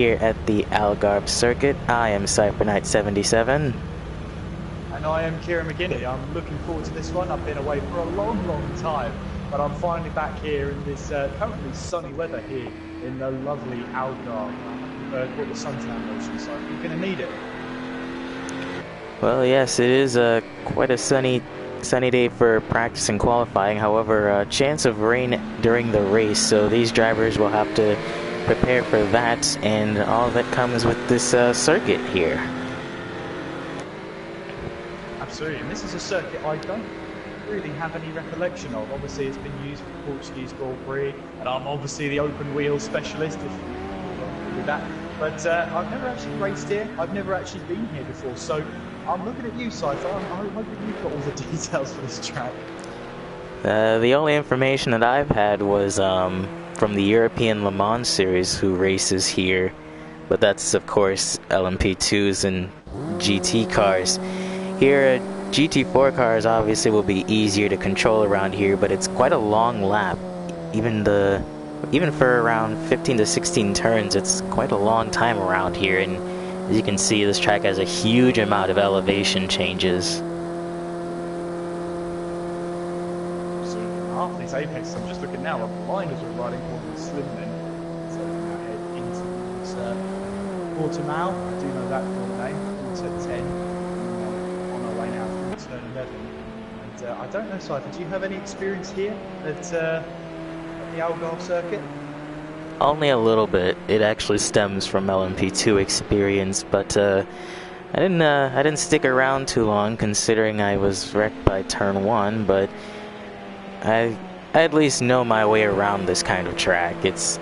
Here at the Algarve circuit, I am Cypher77. And I am Kieran McGinney. I'm looking forward to this one. I've been away for a long time, but I'm finally back here in this currently sunny weather here in the lovely Algarve. I've brought the suntan lotion, so you're going to need it. Well, yes, it is quite a sunny day for practice and qualifying. However, a chance of rain during the race, so these drivers will have to prepare for that and all that comes with this circuit here. Absolutely, and this is a circuit I don't really have any recollection of. Obviously, it's been used for the Portuguese Grand Prix, and I'm obviously the open wheel specialist, if you do that. But I've never actually raced here. I've never actually been here before, so I'm looking at you, Cypher. I'm hoping you've got all the details for this track. The only information that I've had was from the European Le Mans series who races here, but that's of course LMP2s and GT cars. Here, GT4 cars obviously will be easier to control around here, but it's quite a long lap. Even for around 15 to 16 turns, it's quite a long time around here, and as you can see, this track has a huge amount of elevation changes. Half these apexes, I'm just looking now, the blinders are riding quite slim then. So we're now head into this Portimao. I do know that full name, Auto 10. On our way now through turn 11. And I don't know, Cypher, do you have any experience here at the Algarve circuit? Only a little bit. It actually stems from LMP2 experience, but I didn't stick around too long, considering I was wrecked by turn 1, but I at least know my way around this kind of track. It's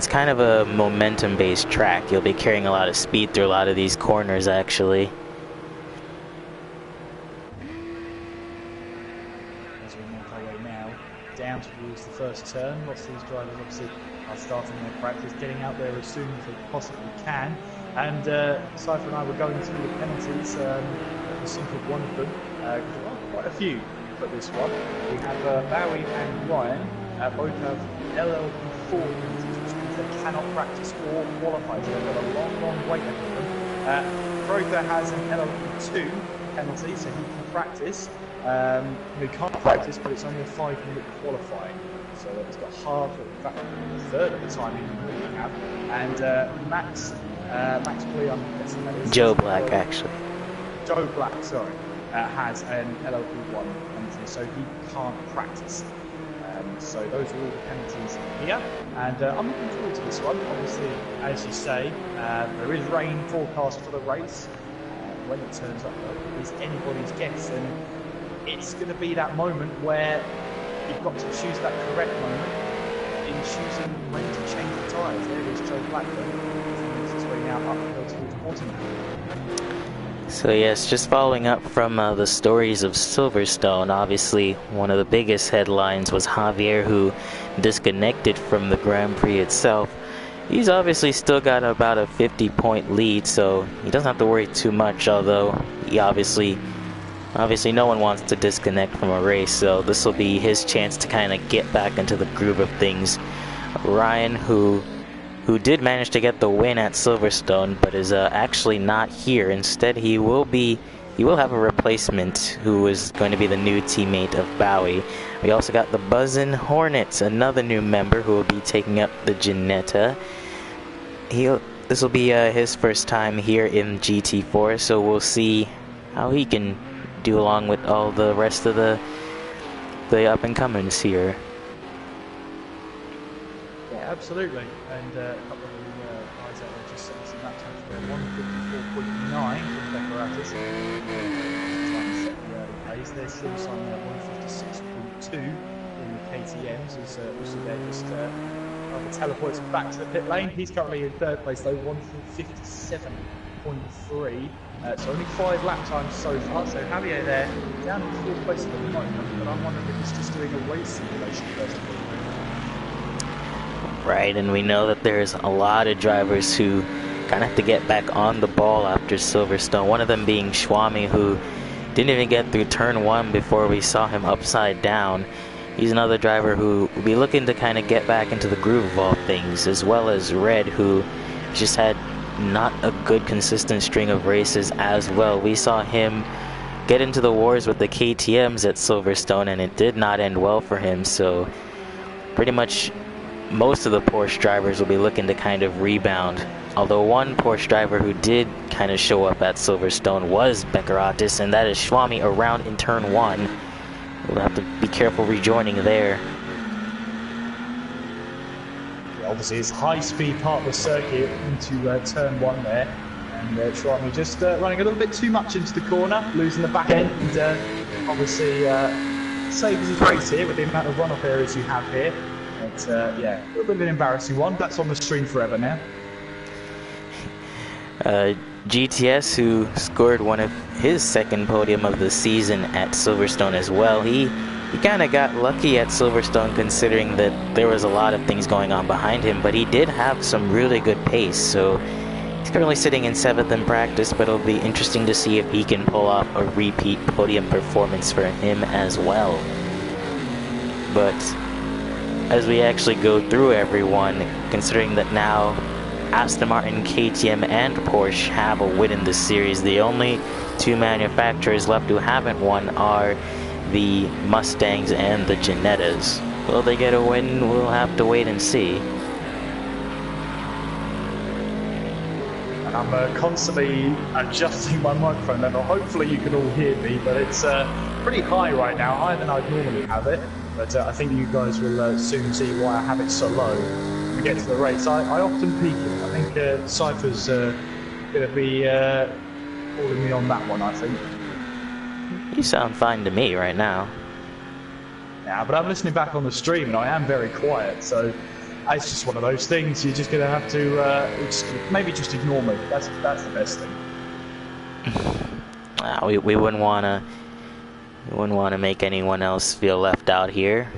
kind of a momentum-based track. You'll be carrying a lot of speed through a lot of these corners, actually. As we make our way now down towards the first turn, lots of these drivers obviously are starting their practice, getting out there as soon as they possibly can. And Cypher and I were going through the penalties. We simpled one of them. There are quite a few. For this one, we have Bowie and Ryan both have LLP4 penalties, which means they cannot practice or qualify, so they've got a long wait ahead of them. Crowther has an LLP2 penalty, so he can practice. He can't practice, but it's only a 5-minute qualifying, so he's got half, in fact, a third of the time he can really have. And Max Plea, I'm guessing that is Joe Black, actually. Joe Black, sorry. Has an LLP1 penalty, so he can't practice. So those are all the penalties here, and I'm looking forward to this one. Obviously, as you say, there is rain forecast for the race. When it turns up, though, is anybody's guess, and it's going to be that moment where you've got to choose that correct moment in choosing when to change the tyres. There is Joe Black, who's his way now uphill towards Portimao. So yes, just following up from the stories of Silverstone, obviously one of the biggest headlines was Javier, who disconnected from the Grand Prix itself. He's obviously still got about a 50-point lead, so he doesn't have to worry too much, although he obviously no one wants to disconnect from a race, so this will be his chance to kind of get back into the groove of things. Ryan, who did manage to get the win at Silverstone, but is actually not here. Instead, he will have a replacement who is going to be the new teammate of Bowie. We also got the Buzzin' Hornets, another new member who will be taking up the Ginetta. This will be his first time here in GT4, so we'll see how he can do along with all the rest of the up-and-comers here. Absolutely, and a couple of the guys out there just setting some lap times for 154.9 from Decoratus. Trying to set the early pace. They're still signing at 156.2 in the KTMs, as also they're just teleports back to the pit lane. He's currently in third place though, 157.3. So only 5 lap times so far. So Javier there, down in fourth place at the moment, but I'm wondering if he's just doing a race simulation first of all. Right, and we know that there's a lot of drivers who kind of have to get back on the ball after Silverstone. One of them being Schwami, who didn't even get through turn 1 before we saw him upside down. He's another driver who will be looking to kind of get back into the groove of all things, as well as Red, who just had not a good consistent string of races as well. We saw him get into the wars with the KTMs at Silverstone, and it did not end well for him. So pretty much most of the Porsche drivers will be looking to kind of rebound. Although one Porsche driver who did kind of show up at Silverstone was Beckeratis, and that is Schwami around in turn 1. We'll have to be careful rejoining there. Yeah, obviously it's high-speed part of the circuit into turn 1 there. And Schwami just running a little bit too much into the corner, losing the back end, and obviously saves his race here with the amount of runoff areas you have here. But yeah, a little bit of an embarrassing one. That's on the stream forever now. GTS, who scored one of his second podium of the season at Silverstone as well, he kind of got lucky at Silverstone considering that there was a lot of things going on behind him, but he did have some really good pace. So he's currently sitting in 7th in practice, but it'll be interesting to see if he can pull off a repeat podium performance for him as well. But as we actually go through everyone, considering that now Aston Martin, KTM, and Porsche have a win in this series, the only 2 manufacturers left who haven't won are the Mustangs and the Ginettas. Will they get a win? We'll have to wait and see. I'm constantly adjusting my microphone level. Hopefully you can all hear me, but it's pretty high right now, higher than I'd normally have it. But I think you guys will soon see why I have it so low when we get to the race. I often peak it. I think Cypher's going to be calling me on that one, I think. You sound fine to me right now. Yeah, but I'm listening back on the stream and I am very quiet, so it's just one of those things. You're just going to have to maybe just ignore me. That's the best thing. We wouldn't want to make anyone else feel left out here.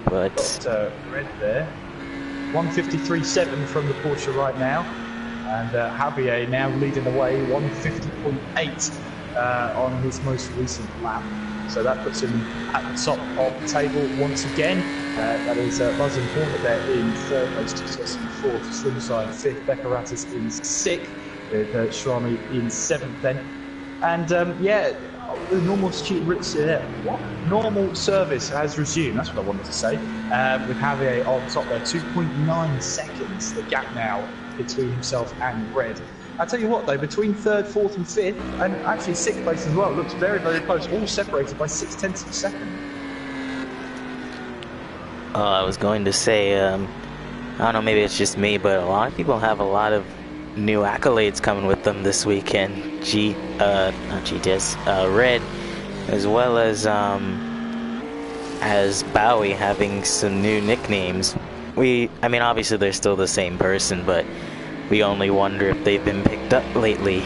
But red there, 153.7 from the Porsche right now, and Javier now leading the way, 150.8 on his most recent lap. So that puts him at the top of the table once again. That is Buzz and Hornet there in 3rd place, GTS in 4th, Slimside 5th, Beckeratis in 6th, with Schwami in 7th then. And yeah, the normal normal service has resumed, that's what I wanted to say, with Javier on top there, 2.9 seconds, the gap now between himself and Red. I tell you what though, between 3rd, 4th and 5th, and actually 6th place as well, it looks very, very close, all separated by 0.6 of a second. I was going to say, I don't know, maybe it's just me, but a lot of people have a lot of new accolades coming with them this weekend. Not GTS, Red, as well as Bowie having some new nicknames. I mean, obviously they're still the same person, but we only wonder if they've been picked up lately.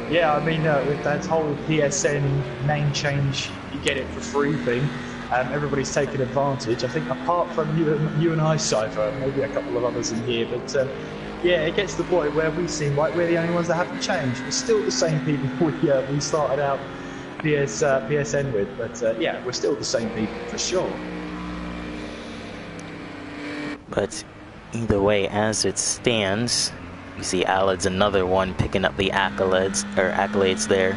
Yeah, I mean, with that whole PSN name change, you get it for free thing, everybody's taken advantage. I think apart from you and I, Cypher, maybe a couple of others in here, but yeah, it gets to the point where we seem like we're the only ones that haven't changed. We're still the same people we started out PSN with, but yeah, we're still the same people for sure. But either way, as it stands, you see Alad's another one picking up the accolades there.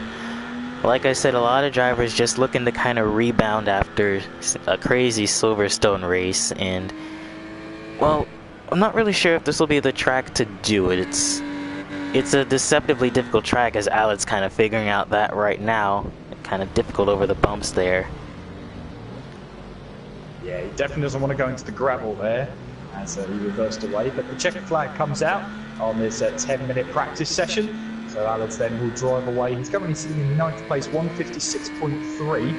Like I said, a lot of drivers just looking to kind of rebound after a crazy Silverstone race, and well, I'm not really sure if this will be the track to do it. It's a deceptively difficult track, as Alad's kind of figuring out that right now. Kind of difficult over the bumps there. Yeah, he definitely doesn't want to go into the gravel there, as he reversed away, but the checkered flag comes out on this 10-minute practice session, so Alex then will drive away. He's currently sitting in 9th place, 156.3,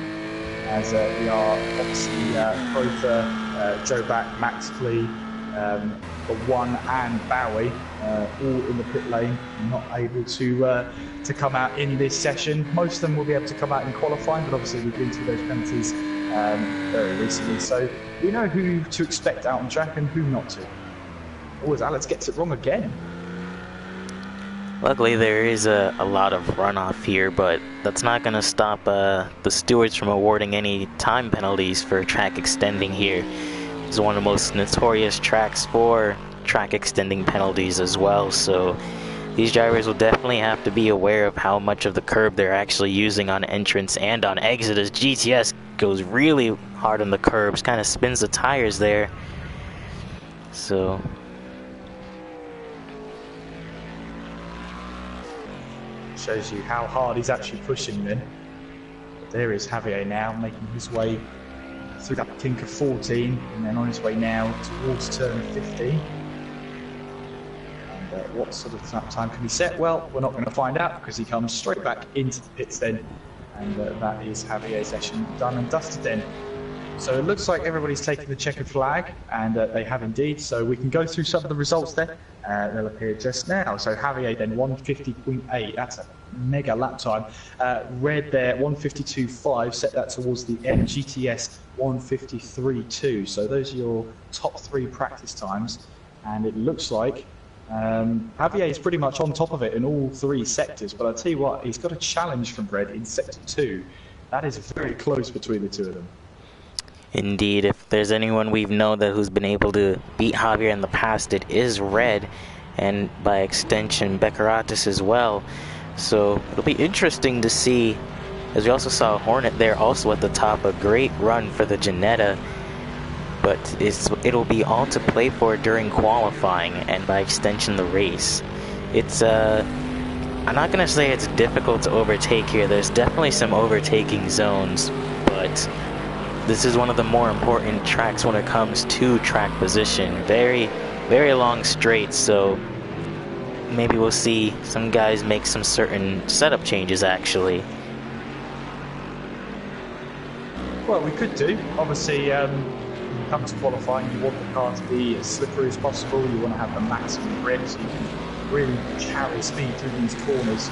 as we are obviously both Joe Back, Max Clee, the One and Bowie all in the pit lane, not able to come out in this session. Most of them will be able to come out in qualifying, but obviously we've been through those penalties very recently, so we know who to expect out on track and who not to. Oh, as Alex gets it wrong again. Luckily, there is a lot of runoff here, but that's not going to stop the stewards from awarding any time penalties for track extending here. It's one of the most notorious tracks for track extending penalties as well, so these drivers will definitely have to be aware of how much of the curb they're actually using on entrance and on exit, as GTS goes really hard on the curbs, kind of spins the tires there. So shows you how hard he's actually pushing then. But there is Javier now making his way through that kink of 14 and then on his way now towards turn 15. What sort of time can be set? Well, we're not going to find out because he comes straight back into the pits then, and that is Javier's session done and dusted then. So it looks like everybody's taking the checkered flag, and they have indeed, so we can go through some of the results there. They'll appear just now. So Javier then 150.8, that's a mega lap time. Red there 152.5, set that towards the end. GTS 153.2, so those are your top 3 practice times, and it looks like Javier is pretty much on top of it in all 3 sectors, but I'll tell you what, he's got a challenge from Red in sector 2. That is very close between the two of them. indeed, if there's anyone we've known that who's been able to beat Javier in the past, it is Red, and by extension Becaratis as well. So it'll be interesting to see, as we also saw Hornet there also at the top, a great run for the Ginetta. But it'll be all to play for during qualifying and by extension the race. It's I'm not gonna say it's difficult to overtake here. There's definitely some overtaking zones, but this is one of the more important tracks when it comes to track position. Very, very long straights, so maybe we'll see some guys make some certain setup changes actually. Well, we could do. Obviously, when you come to qualifying, you want the car to be as slippery as possible. You want to have the maximum grip so you can really carry speed through these corners.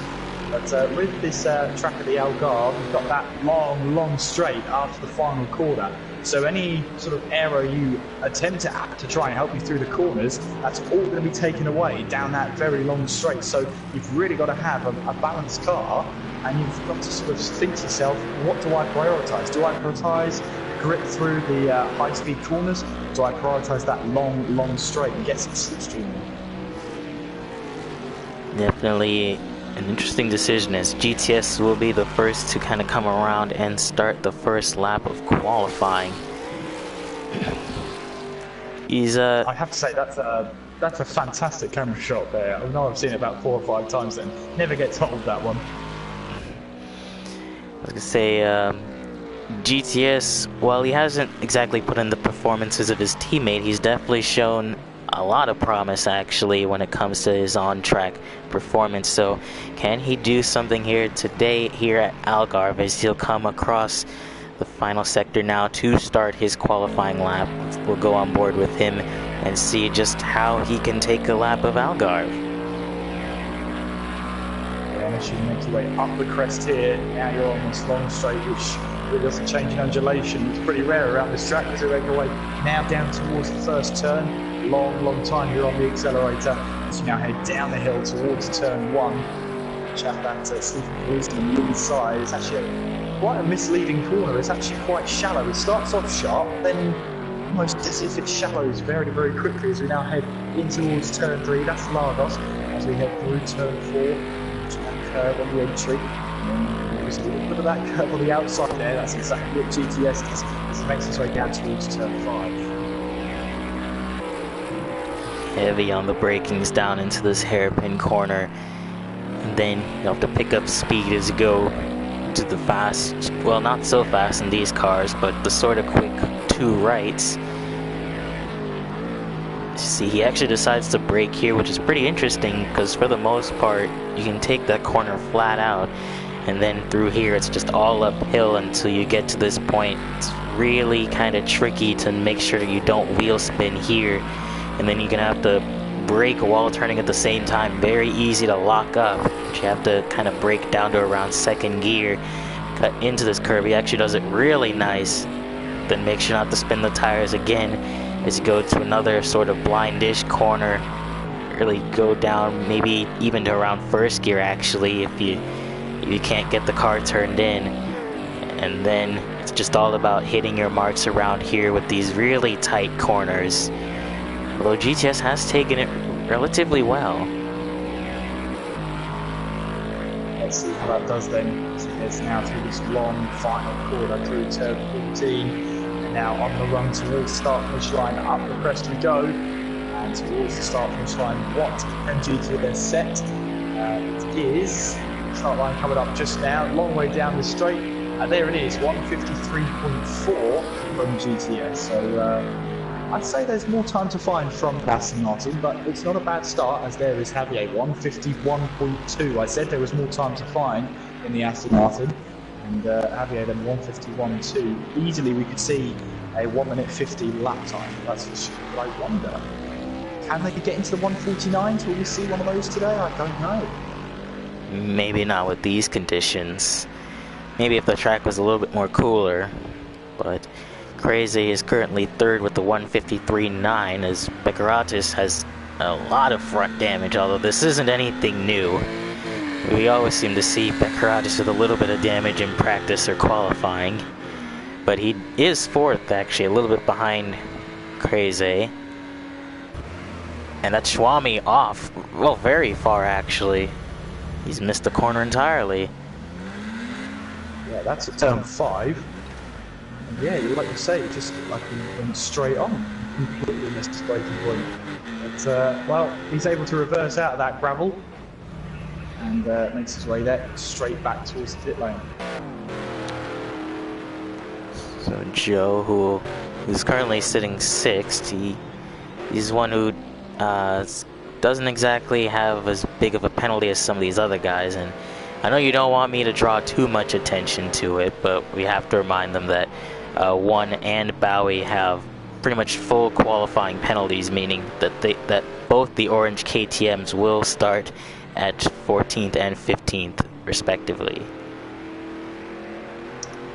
But with this track of the Algarve, you've got that long straight after the final corner. So any sort of error you attempt to try and help you through the corners, that's all going to be taken away down that very long straight. So you've really got to have a balanced car, and you've got to sort of think to yourself, what do I prioritise? Do I prioritise grip through the high-speed corners? Or do I prioritise that long straight and get some slipstream? Definitely an interesting decision, as GTS will be the first to kind of come around and start the first lap of qualifying. He's I have to say that's a fantastic camera shot there. I know I've seen it about 4 or 5 times then. Never get told that one. I was gonna say, GTS, while he hasn't exactly put in the performances of his teammate, he's definitely shown a lot of promise actually when it comes to his on-track performance. So can he do something here today here at Algarve, as he'll come across the final sector now to start his qualifying lap? We'll go on board with him and see just how he can take a lap of Algarve. And as you make your way up the crest here, now you're on this long straight which really doesn't change in undulation. It's pretty rare around this track as you make your way now down towards the first turn. Long time you're on the accelerator as you now head down the hill towards turn 1. Chap that sleeping policeman on the inside. It's actually quite a misleading corner. It's actually quite shallow. It starts off sharp, then almost as if it shallows very quickly as we now head in towards turn 3. That's Lagos as we head through turn 4 to that curve on the entry. There's a little bit of that curve on the outside there. That's exactly what GTS does as it makes its way down towards turn 5. Heavy on the brakings down into this hairpin corner, and then you have to pick up speed as you go to the fast, well, not so fast in these cars, but the sort of quick 2 rights. See, he actually decides to brake here, which is pretty interesting because for the most part you can take that corner flat out, and then through here it's just all uphill until you get to this point. It's really kind of tricky to make sure that you don't wheel spin here, and then you're gonna have to brake while turning at the same time. Very easy to lock up, but you have to kind of brake down to around 2nd gear, cut into this curve. He actually does it really nice, then make sure not to spin the tires again as you go to another sort of blindish corner. really go down, maybe even to around first gear actually, if you can't get the car turned in. And then it's just all about hitting your marks around here with these really tight corners. Although GTS has taken it relatively well. Let's see how that does then. It's now through this long final corner through turn 14, and now on the run towards the start finish line. Up the crest we go, and towards the start finish line. What can GTS set? It is start line coming up just now. Long way down the straight, and there it is, 153.4 from GTS. So I'd say there's more time to find from Aston Martin, but it's not a bad start, as there is Javier, 151.2. I said there was more time to find in the Aston Martin, and Javier then 151.2. Easily we could see a 1 minute 50 lap time, that's for sure. But I wonder, can they get into the 149s? Will we see one of those today? I don't know. Maybe not with these conditions. Maybe if the track was a little bit more cooler, but Crazy is currently third with the 153.9, as Becaratis has a lot of front damage, although this isn't anything new. We always seem to see Becaratis with a little bit of damage in practice or qualifying. But he is fourth, actually, a little bit behind Crazy. And that's Schwami off, well, very far actually. He's missed the corner entirely. Yeah, that's at turn 5. And yeah, like you say, just like he went straight on. Completely missed his braking point. But, well, he's able to reverse out of that gravel and makes his way there, straight back towards the pit lane. So Joe, who's currently sitting 6th, he's one who doesn't exactly have as big of a penalty as some of these other guys, and I know you don't want me to draw too much attention to it, but we have to remind them that One and Bowie have pretty much full qualifying penalties, meaning that both the orange KTMs will start at 14th and 15th respectively.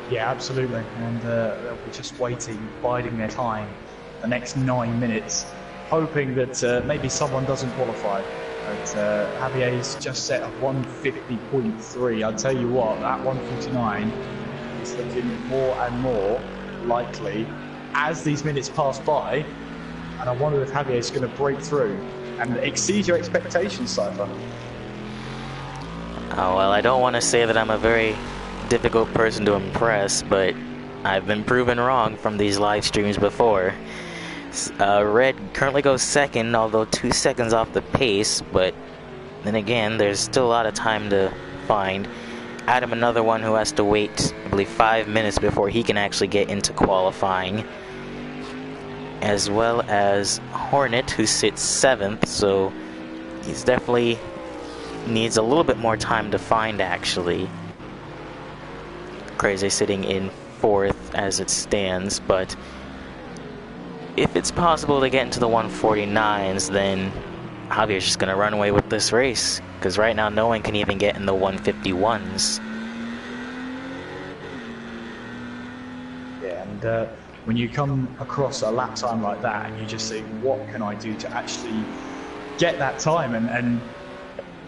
Yeah, absolutely, and they'll be just waiting, biding their time the next 9 minutes, hoping that maybe someone doesn't qualify. But Javier's just set a 150.3. I'll tell you what, that 149 is looking more and more likely as these minutes pass by, and I wonder if Javier's going to break through and exceed your expectations, Cypher. Oh, well, I don't want to say that I'm a very difficult person to impress, but I've been proven wrong from these live streams before. Red currently goes second, although 2 seconds off the pace, but then again, there's still a lot of time to find. Adam, another one who has to wait, I believe, 5 minutes before he can actually get into qualifying, as well as Hornet, who sits 7th, so he's definitely needs a little bit more time to find, actually. Crazy sitting in 4th as it stands, but if it's possible to get into the 149s, then Javier's just going to run away with this race, because right now no one can even get in the 151s. Yeah, and when you come across a lap time like that, and you just think, what can I do to actually get that time and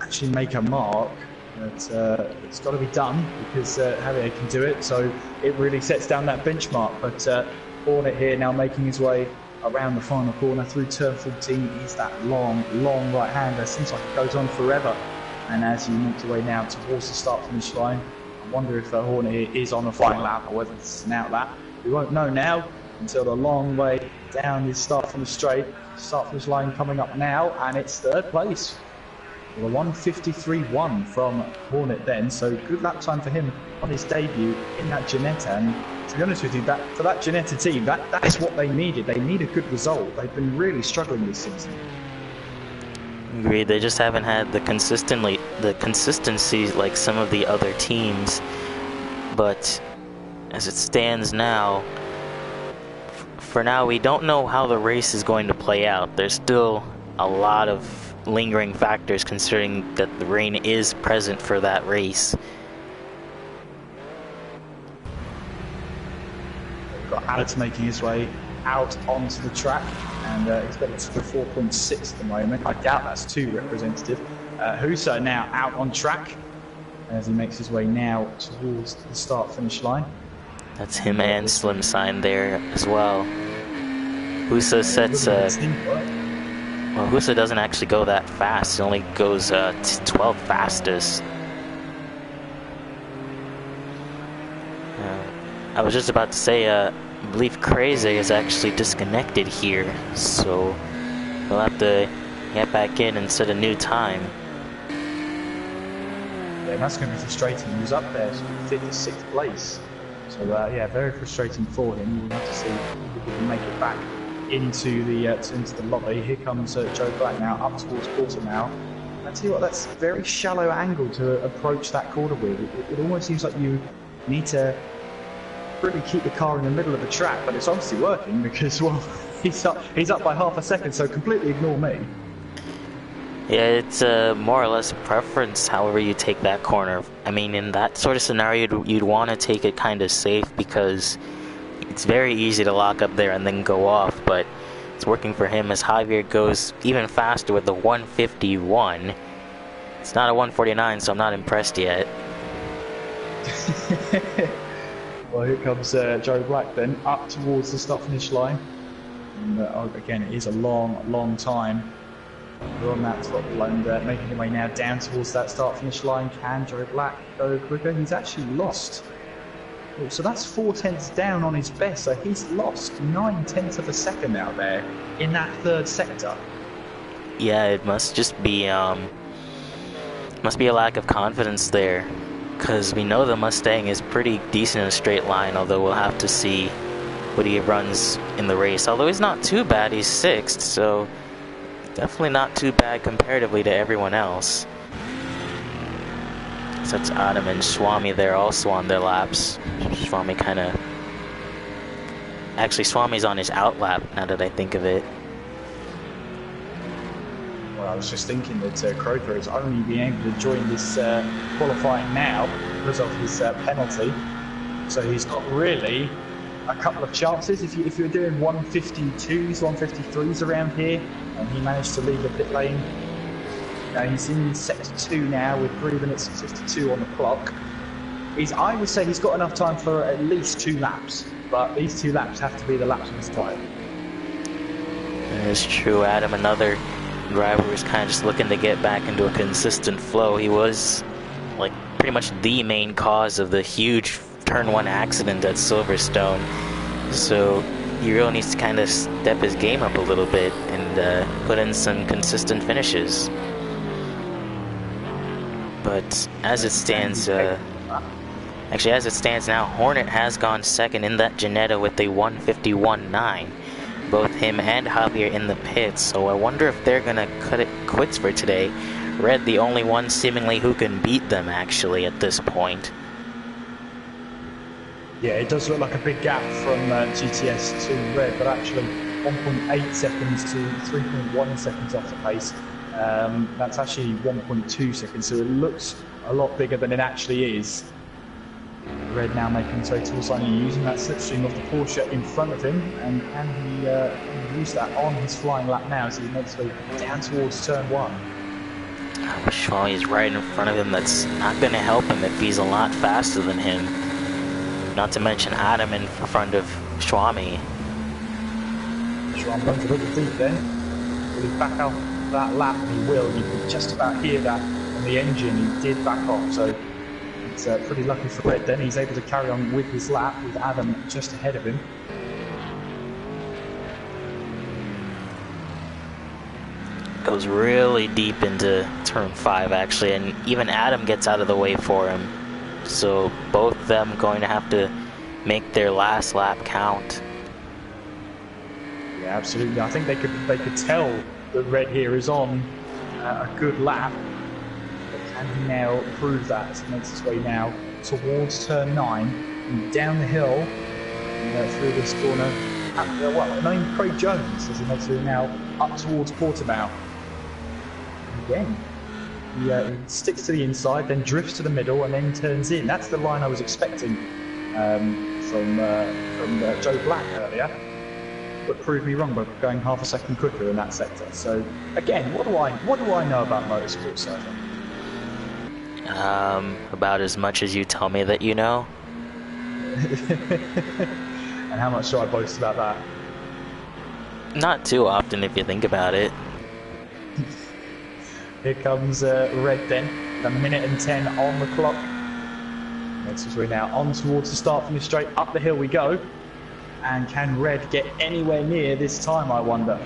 actually make a mark, it's got to be done, because Javier can do it, so it really sets down that benchmark. But Hornet here now making his way around the final corner through turn 14 is that long right-hander. Seems like it goes on forever. And as he makes away now towards the start-finish line, I wonder if Hornet here is on the final lap or whether it's an out lap. We won't know now until the long way down this start-finish straight. Start-finish line coming up now, and it's 3rd place. With a 153.1 from Hornet then, so good lap time for him on his debut in that Ginetta. And to be honest with you, for that Ginetta team, that is what they needed. They need a good result. They've been really struggling this season. Agreed. They just haven't had the consistency like some of the other teams. But as it stands now, for now, we don't know how the race is going to play out. There's still a lot of lingering factors, considering that the rain is present for that race. We've got Alex making his way out onto the track, and he's got a score of 4.6 at the moment. I doubt that's too representative. Husa now out on track as he makes his way now towards the start-finish line. That's him and Slim Sign there as well. Husa sets well, Husa doesn't actually go that fast. He only goes 12th fastest. I was just about to say, I believe Crazy is actually disconnected here, so we'll have to get back in and set a new time. Yeah, that's going to be frustrating. He was up there, so 56th place. So yeah, very frustrating for him. We'll have to see if he can make it back into the lobby. Here comes Joe Black now up towards Portimao. I tell you what, that's a very shallow angle to approach that corner with. It almost seems like you need to really keep the car in the middle of the track, but it's obviously working because, well, he's up by half a second, so completely ignore me. Yeah, it's more or less preference however you take that corner. I mean, in that sort of scenario, you'd want to take it kind of safe because it's very easy to lock up there and then go off, but it's working for him as Javier goes even faster with the 151. It's not a 149, so I'm not impressed yet. Well, here comes Joe Black then, up towards the start-finish line. And again, it is a long time. We're on that top and making his way now down towards that start-finish line. Can Joe Black go quicker? He's actually lost. So that's 4/10 down on his best, so he's lost 9/10 of a second out there in that third sector. Yeah, it must just be must be a lack of confidence there, because we know the Mustang is pretty decent in a straight line, although we'll have to see what he runs in the race. Although he's not too bad, he's 6th, so definitely not too bad comparatively to everyone else. So that's Adam and Swami there also on their laps. Swami kind of... Actually, Swami's on his out lap, now that I think of it. Well, I was just thinking that Croker has only been able to join this qualifying now because of his penalty. So he's got really a couple of chances. If you're doing 152s, 153s around here, and he managed to leave the pit lane, he's in sector 2 now with 3 minutes and 52 on the clock. I would say he's got enough time for at least 2 laps, but these 2 laps have to be the laps of his time. It's true, Adam, another driver was kind of just looking to get back into a consistent flow. He was like pretty much the main cause of the huge turn 1 accident at Silverstone, so he really needs to kind of step his game up a little bit and put in some consistent finishes. But as it stands, actually as it stands now, Hornet has gone 2nd in that Ginetta with a 151.9. Both him and Javier in the pits, so I wonder if they're gonna cut it quits for today. Red the only one seemingly who can beat them actually at this point. Yeah, it does look like a big gap from GTS to Red, but actually 1.8 seconds to 3.1 seconds off the pace. That's actually 1.2 seconds, so it looks a lot bigger than it actually is. Red now making his way towards line and using that slipstream of the Porsche in front of him, and can he use that on his flying lap now as he makes his way down towards turn 1. Schwami is right in front of him. That's not going to help him if he's a lot faster than him. Not to mention Adam in front of Schwami. Schwami runs a little deep then. Will he back off that lap? He will. You can just about hear that on the engine. He did back off, so it's pretty lucky for Red then. He's able to carry on with his lap with Adam just ahead of him. Goes really deep into turn 5 actually, and even Adam gets out of the way for him. So both of them going to have to make their last lap count. Yeah, absolutely. I think they could tell that Red here is on a good lap. But can he now prove that as he makes his way now towards turn 9 and down the hill and through this corner? Well, named Craig Jones as he makes his way now up towards Portimao. Again, he sticks to the inside, then drifts to the middle, and then turns in. That's the line I was expecting from Joe Black earlier. but proved me wrong by going half a second quicker in that sector. So again, what do I know about motorsport, Cypher? About as much as you tell me that you know. And how much should I boast about that? Not too often if you think about it. Here comes Red then, a minute and 10 on the clock. Next as we're now on towards the start from the straight, up the hill we go. And can Red get anywhere near this time, I wonder?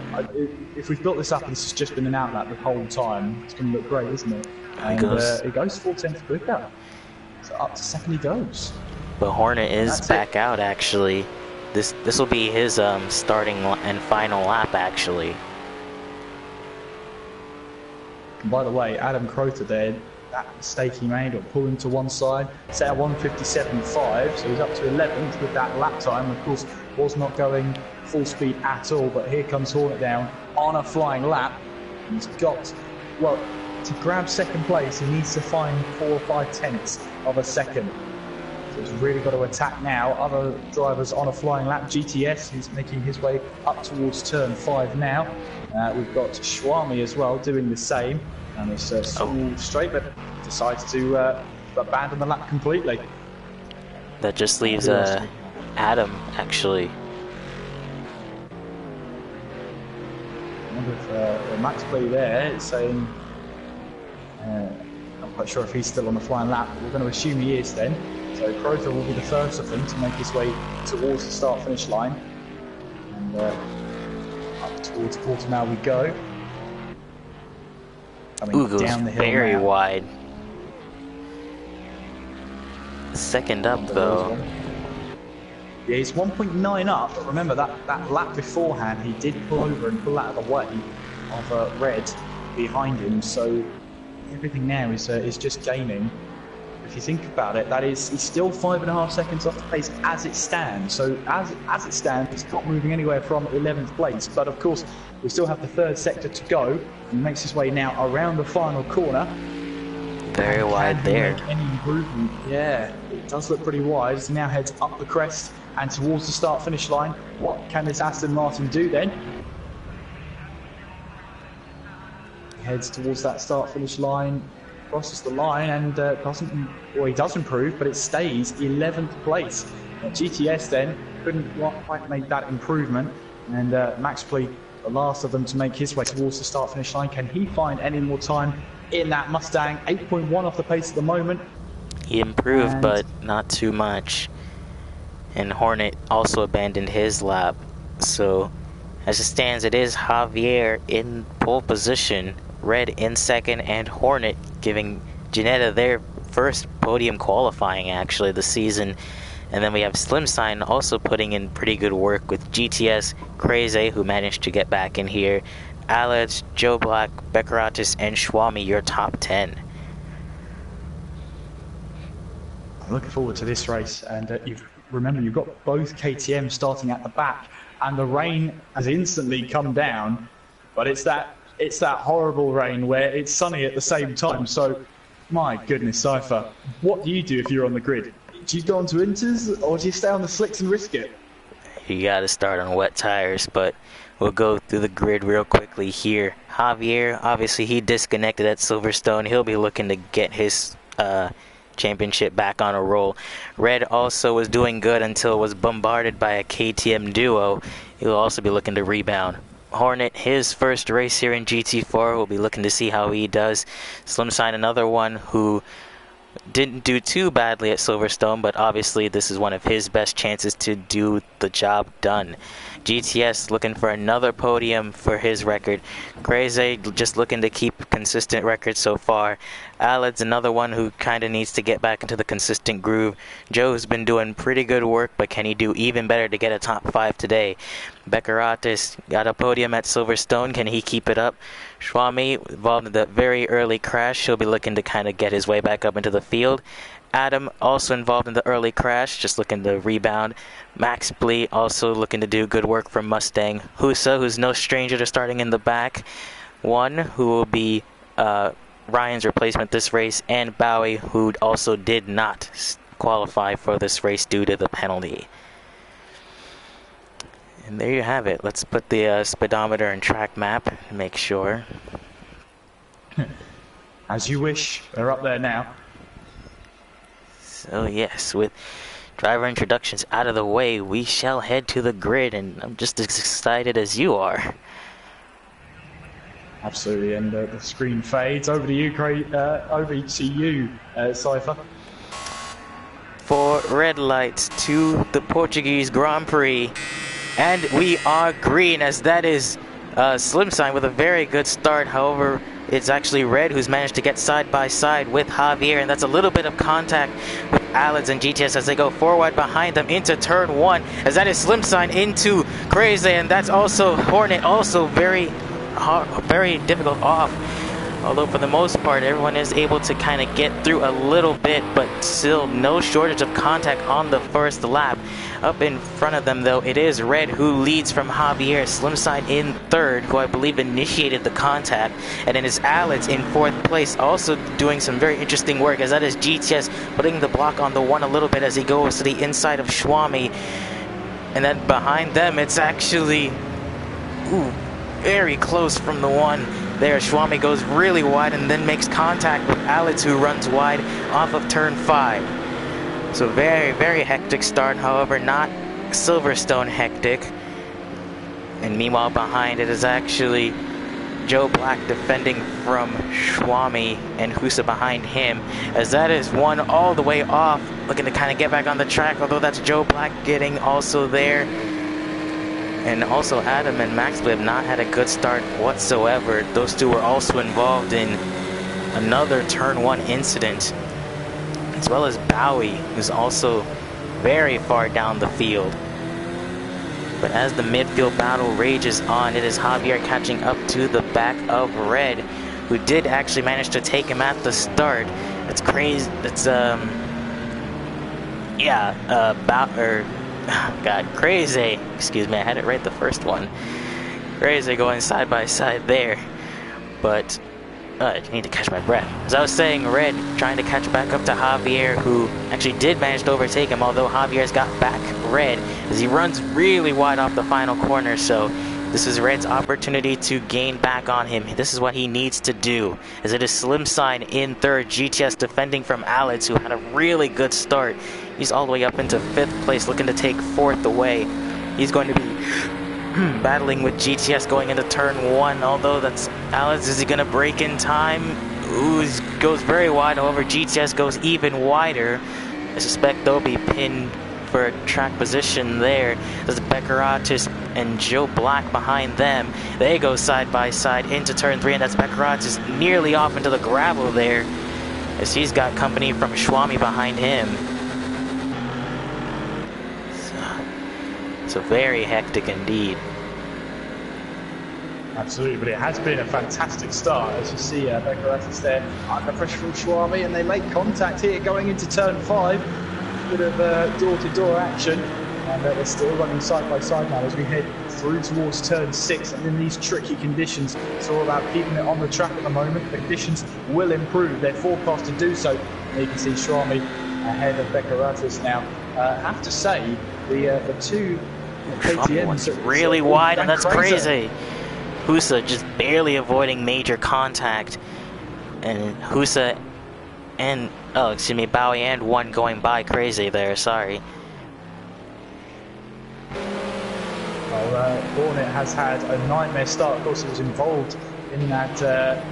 If we've built this up and this has just been an outlap the whole time, it's going to look great, isn't it? And it goes 4/10 quicker. So up to second he goes. But Hornet is back out, actually. This will be his starting and final lap, actually. And by the way, Adam Crowther there, that mistake he made of pulling to one side, set a 1:57.5, so he's up to 11th with that lap time. Of course, was not going full speed at all, but here comes Hornet down on a flying lap. He's got, well, to grab second place, he needs to find 4 or 5 tenths of a second. So he's really got to attack now. Other drivers on a flying lap. GTS, who's making his way up towards turn 5 now. We've got Schwami as well doing the same. And it's small straight, but decides to abandon the lap completely. That just leaves Adam, actually. I wonder if Max Play there is saying, I'm quite sure if he's still on the flying lap, but we're going to assume he is then. So Crowther will be the first of them to make his way towards the start-finish line. And up towards Portimao we go. Ooh, down the hill very now. Wide. Second up though. Yeah, he's 1.9 up, but remember that lap beforehand he did pull over and pull out of the way of Red behind him, so everything now is just gaining. If you think about it, he's still 5.5 seconds off the pace as it stands. So as it stands, it's not moving anywhere from 11th place. But of course, we still have the third sector to go. He makes his way now around the final corner. Very wide there. Any improvement? Yeah, it does look pretty wide. He now heads up the crest and towards the start-finish line. What can this Aston Martin do then? He heads towards that start-finish line. Crosses the line and he does improve, but it stays 11th place. GTS then couldn't quite make that improvement, and Max Plea, the last of them to make his way towards the start-finish line. Can he find any more time in that Mustang? 8.1 off the pace at the moment. He improved, but not too much. And Hornet also abandoned his lap. So, as it stands, it is Javier in pole position, Red in second, and Hornet giving Ginetta their first podium qualifying actually this season. And then we have Slimsign also putting in pretty good work with GTS, Crazy, who managed to get back in here, Alex, Joe Black, Beckeratis, and Schwami, your top 10. I'm looking forward to this race, and remember you've got both KTM starting at the back, and the rain has instantly come down, but it's that horrible rain where it's sunny at the same time. So, my goodness, Cypher, what do you do if you're on the grid? Do you go onto inters, or do you stay on the slicks and risk it? You gotta start on wet tires, but we'll go through the grid real quickly here. Javier, obviously he disconnected at Silverstone. He'll be looking to get his championship back on a roll. Red also was doing good until was bombarded by a KTM duo. He'll also be looking to rebound. Hornet, his first race here in GT4, we'll be looking to see how he does. Slimsign, another one who didn't do too badly at Silverstone, but obviously this is one of his best chances to do the job done. GTS looking for another podium for his record. Crazy just looking to keep consistent record so far. Alad's another one who kind of needs to get back into the consistent groove. Joe's been doing pretty good work, but can he do even better to get a top 5 today? Beckeratis got a podium at Silverstone. Can he keep it up? Schwami involved in the very early crash. He'll be looking to kind of get his way back up into the field. Adam also involved in the early crash, just looking to rebound. Max Blee also looking to do good work from Mustang. Husa, who's no stranger to starting in the back. One who will be Ryan's replacement this race, and Bowie, who also did not qualify for this race due to the penalty. And there you have it. Let's put the speedometer and track map to make sure. As you wish. They're up there now. So yes, with driver introductions out of the way, we shall head to the grid, and I'm just as excited as you are. Absolutely, and the screen fades. Over to you, Cypher. For red lights to the Portuguese Grand Prix, and we are green, as that is Slim Sign with a very good start. However, it's actually Red who's managed to get side by side with Javier, and that's a little bit of contact with Alex and GTS as they go forward behind them into turn 1, as that is Slim Sign into Crazy, and that's also Hornet, also very difficult off. Although for the most part, everyone is able to kind of get through a little bit, but still no shortage of contact on the first lap. Up in front of them, though, it is Red who leads from Javier. Slimside in third, who I believe initiated the contact. And then it's Alex in fourth place, also doing some very interesting work, as that is GTS putting the block on the one a little bit as he goes to the inside of Schwami. And then behind them, it's actually very close from the one. There, Schwami goes really wide and then makes contact with Alex, who runs wide off of turn 5. So very, very hectic start, however, not Silverstone hectic. And meanwhile, behind it is actually Joe Black defending from Schwami and Husa behind him, as that is one all the way off, looking to kind of get back on the track, although that's Joe Black getting also there. And also Adam and Maxwell have not had a good start whatsoever. Those two were also involved in another turn 1 incident, as well as Bowie, who's also very far down the field. But as the midfield battle rages on, it is Javier catching up to the back of Red, who did actually manage to take him at the start. That's crazy. That's Crazy. Excuse me, I had it right the first one. Crazy going side by side there. But I need to catch my breath. As I was saying, Red trying to catch back up to Javier, who actually did manage to overtake him, although Javier's got back Red as he runs really wide off the final corner. So this is Red's opportunity to gain back on him. This is what he needs to do, as it is Slim Sign in third, GTS defending from Alex, who had a really good start. He's all the way up into 5th place, looking to take 4th away. He's going to be battling with GTS going into turn 1, although that's Alex. Is he going to break in time? Ooh, goes very wide, however GTS goes even wider. I suspect they'll be pinned for a track position there. There's Beckeratis and Joe Black behind them. They go side by side into turn 3, and that's Beckeratis nearly off into the gravel there, as he's got company from Schwami behind him. So very hectic indeed. Absolutely, but it has been a fantastic start. As you see, Beckeratis there under pressure from Schwami, and they make contact here going into turn 5. Bit of door-to-door action, and they're still running side by side now as we head through towards turn 6. And in these tricky conditions, it's all about keeping it on the track at the moment. The conditions will improve. They're forecast to do so. And you can see Schwami ahead of Beckeratis now. I have to say, the two KTMs really wide, and that's crazy. Husa just barely avoiding major contact, and Husa and Bowie and one going by Crazy there. Sorry. Well, Hornet has had a nightmare start. Of course, he was involved in that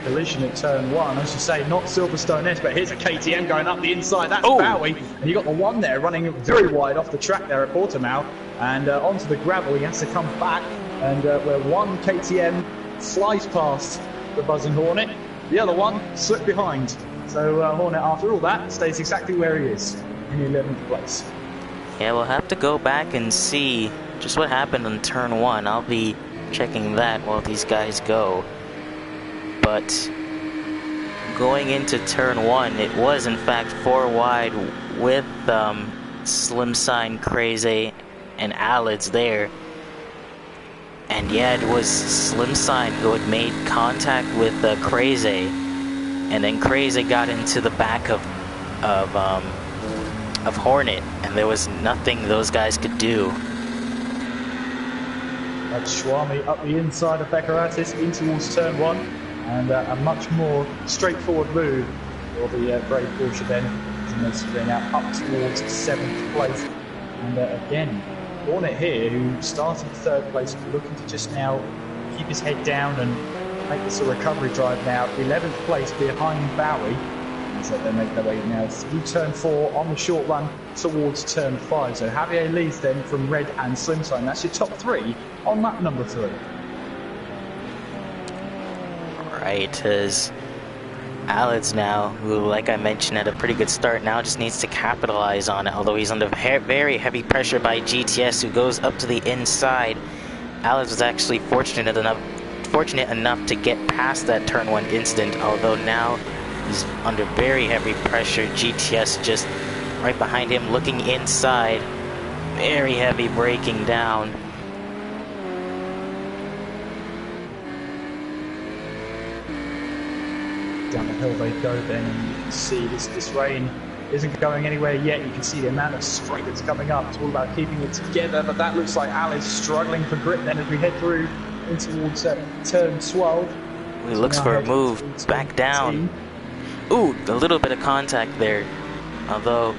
collision at turn 1. As you say, not Silverstone-esque, but here's a KTM going up the inside. That's Bowie, and you got the one there running very wide off the track there at Portimao, and onto the gravel. He has to come back, and where one KTM flies past the buzzing Hornet, the other one slipped behind. So Hornet, after all that, stays exactly where he is, in 11th place. Yeah, we'll have to go back and see just what happened on turn 1. I'll be checking that while these guys go. But going into turn 1, it was in fact 4 wide with Slim Sign, Crazy, and Alids there. And yeah, it was Slim Sign who had made contact with Crazy, and then Crazy got into the back of Hornet, and there was nothing those guys could do. Schwami up the inside of Becaratis in towards turn 1, and a much more straightforward move for the brave Porsche then, as they're now up towards 7th place. And again, Hornet here, who started 3rd place, looking to just now keep his head down and make this a recovery drive now. 11th place behind Bowie. So they make their way now through turn 4 on the short run towards turn 5. So Javier leads then from Red and Slimstone. That's your top 3 on lap number 3. Right, as Alex now, who, like I mentioned, had a pretty good start, now just needs to capitalize on it, although he's under very heavy pressure by GTS, who goes up to the inside. Alex was actually fortunate enough to get past that turn 1 incident, although now he's under very heavy pressure. GTS just right behind him, looking inside, very heavy braking down. Down the hill they go then, and you can see this rain isn't going anywhere yet. You can see the amount of spray that's coming up. It's all about keeping it together, but that looks like Alice struggling for grip then as we head through in towards turn 12. He looks for a move back down. Ooh, a little bit of contact there, although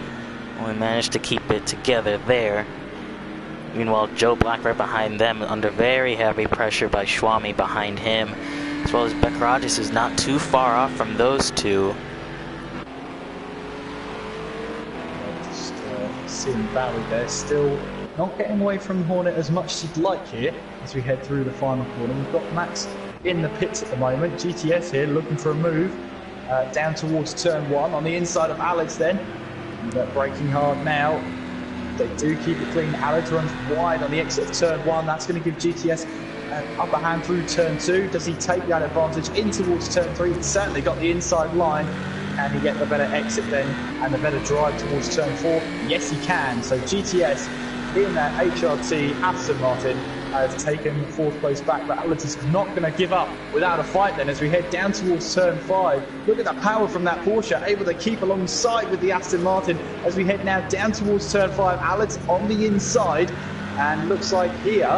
we managed to keep it together there. Meanwhile, Joe Black right behind them, under very heavy pressure by Schwami behind him, as well as Becaratis is not too far off from those two. Just seeing Bowie there, still not getting away from Hornet as much as he'd like here as we head through the final corner. We've got Max in the pits at the moment. GTS here looking for a move down towards turn 1 on the inside of Alex then. And braking hard now. They do keep it clean. Alex runs wide on the exit of turn 1. That's going to give GTS an upper hand through turn 2. Does he take that advantage in towards turn 3? He's certainly got the inside line. Can he get the better exit then and the better drive towards turn 4? Yes, he can. So GTS in that HRT Aston Martin has taken 4th place back, but Alex is not going to give up without a fight then as we head down towards turn 5. Look at the power from that Porsche, able to keep alongside with the Aston Martin as we head now down towards turn 5. Alex on the inside, and looks like here,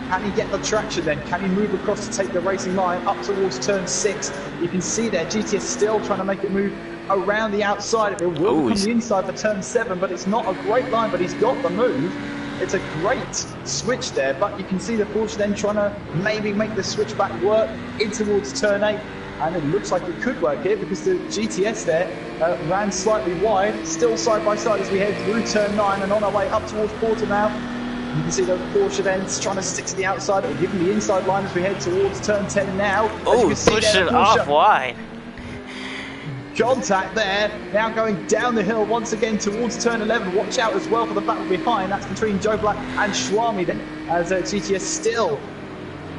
can he get the traction then? Can he move across to take the racing line up towards turn 6? You can see there GTS still trying to make it move around the outside. It will come the inside for turn 7, but it's not a great line, but he's got the move. It's a great switch there, but you can see the Porsche then trying to maybe make the switch back work in towards turn 8, and it looks like it could work here because the GTS there ran slightly wide, still side by side as we head through turn 9 and on our way up towards Porter now. You can see the Porsche then trying to stick to the outside, or giving the inside line as we head towards turn 10 now. Oh, push it off wide. Contact there, now going down the hill once again towards turn 11. Watch out as well for the battle behind. That's between Joe Black and Schwami then, as GTS still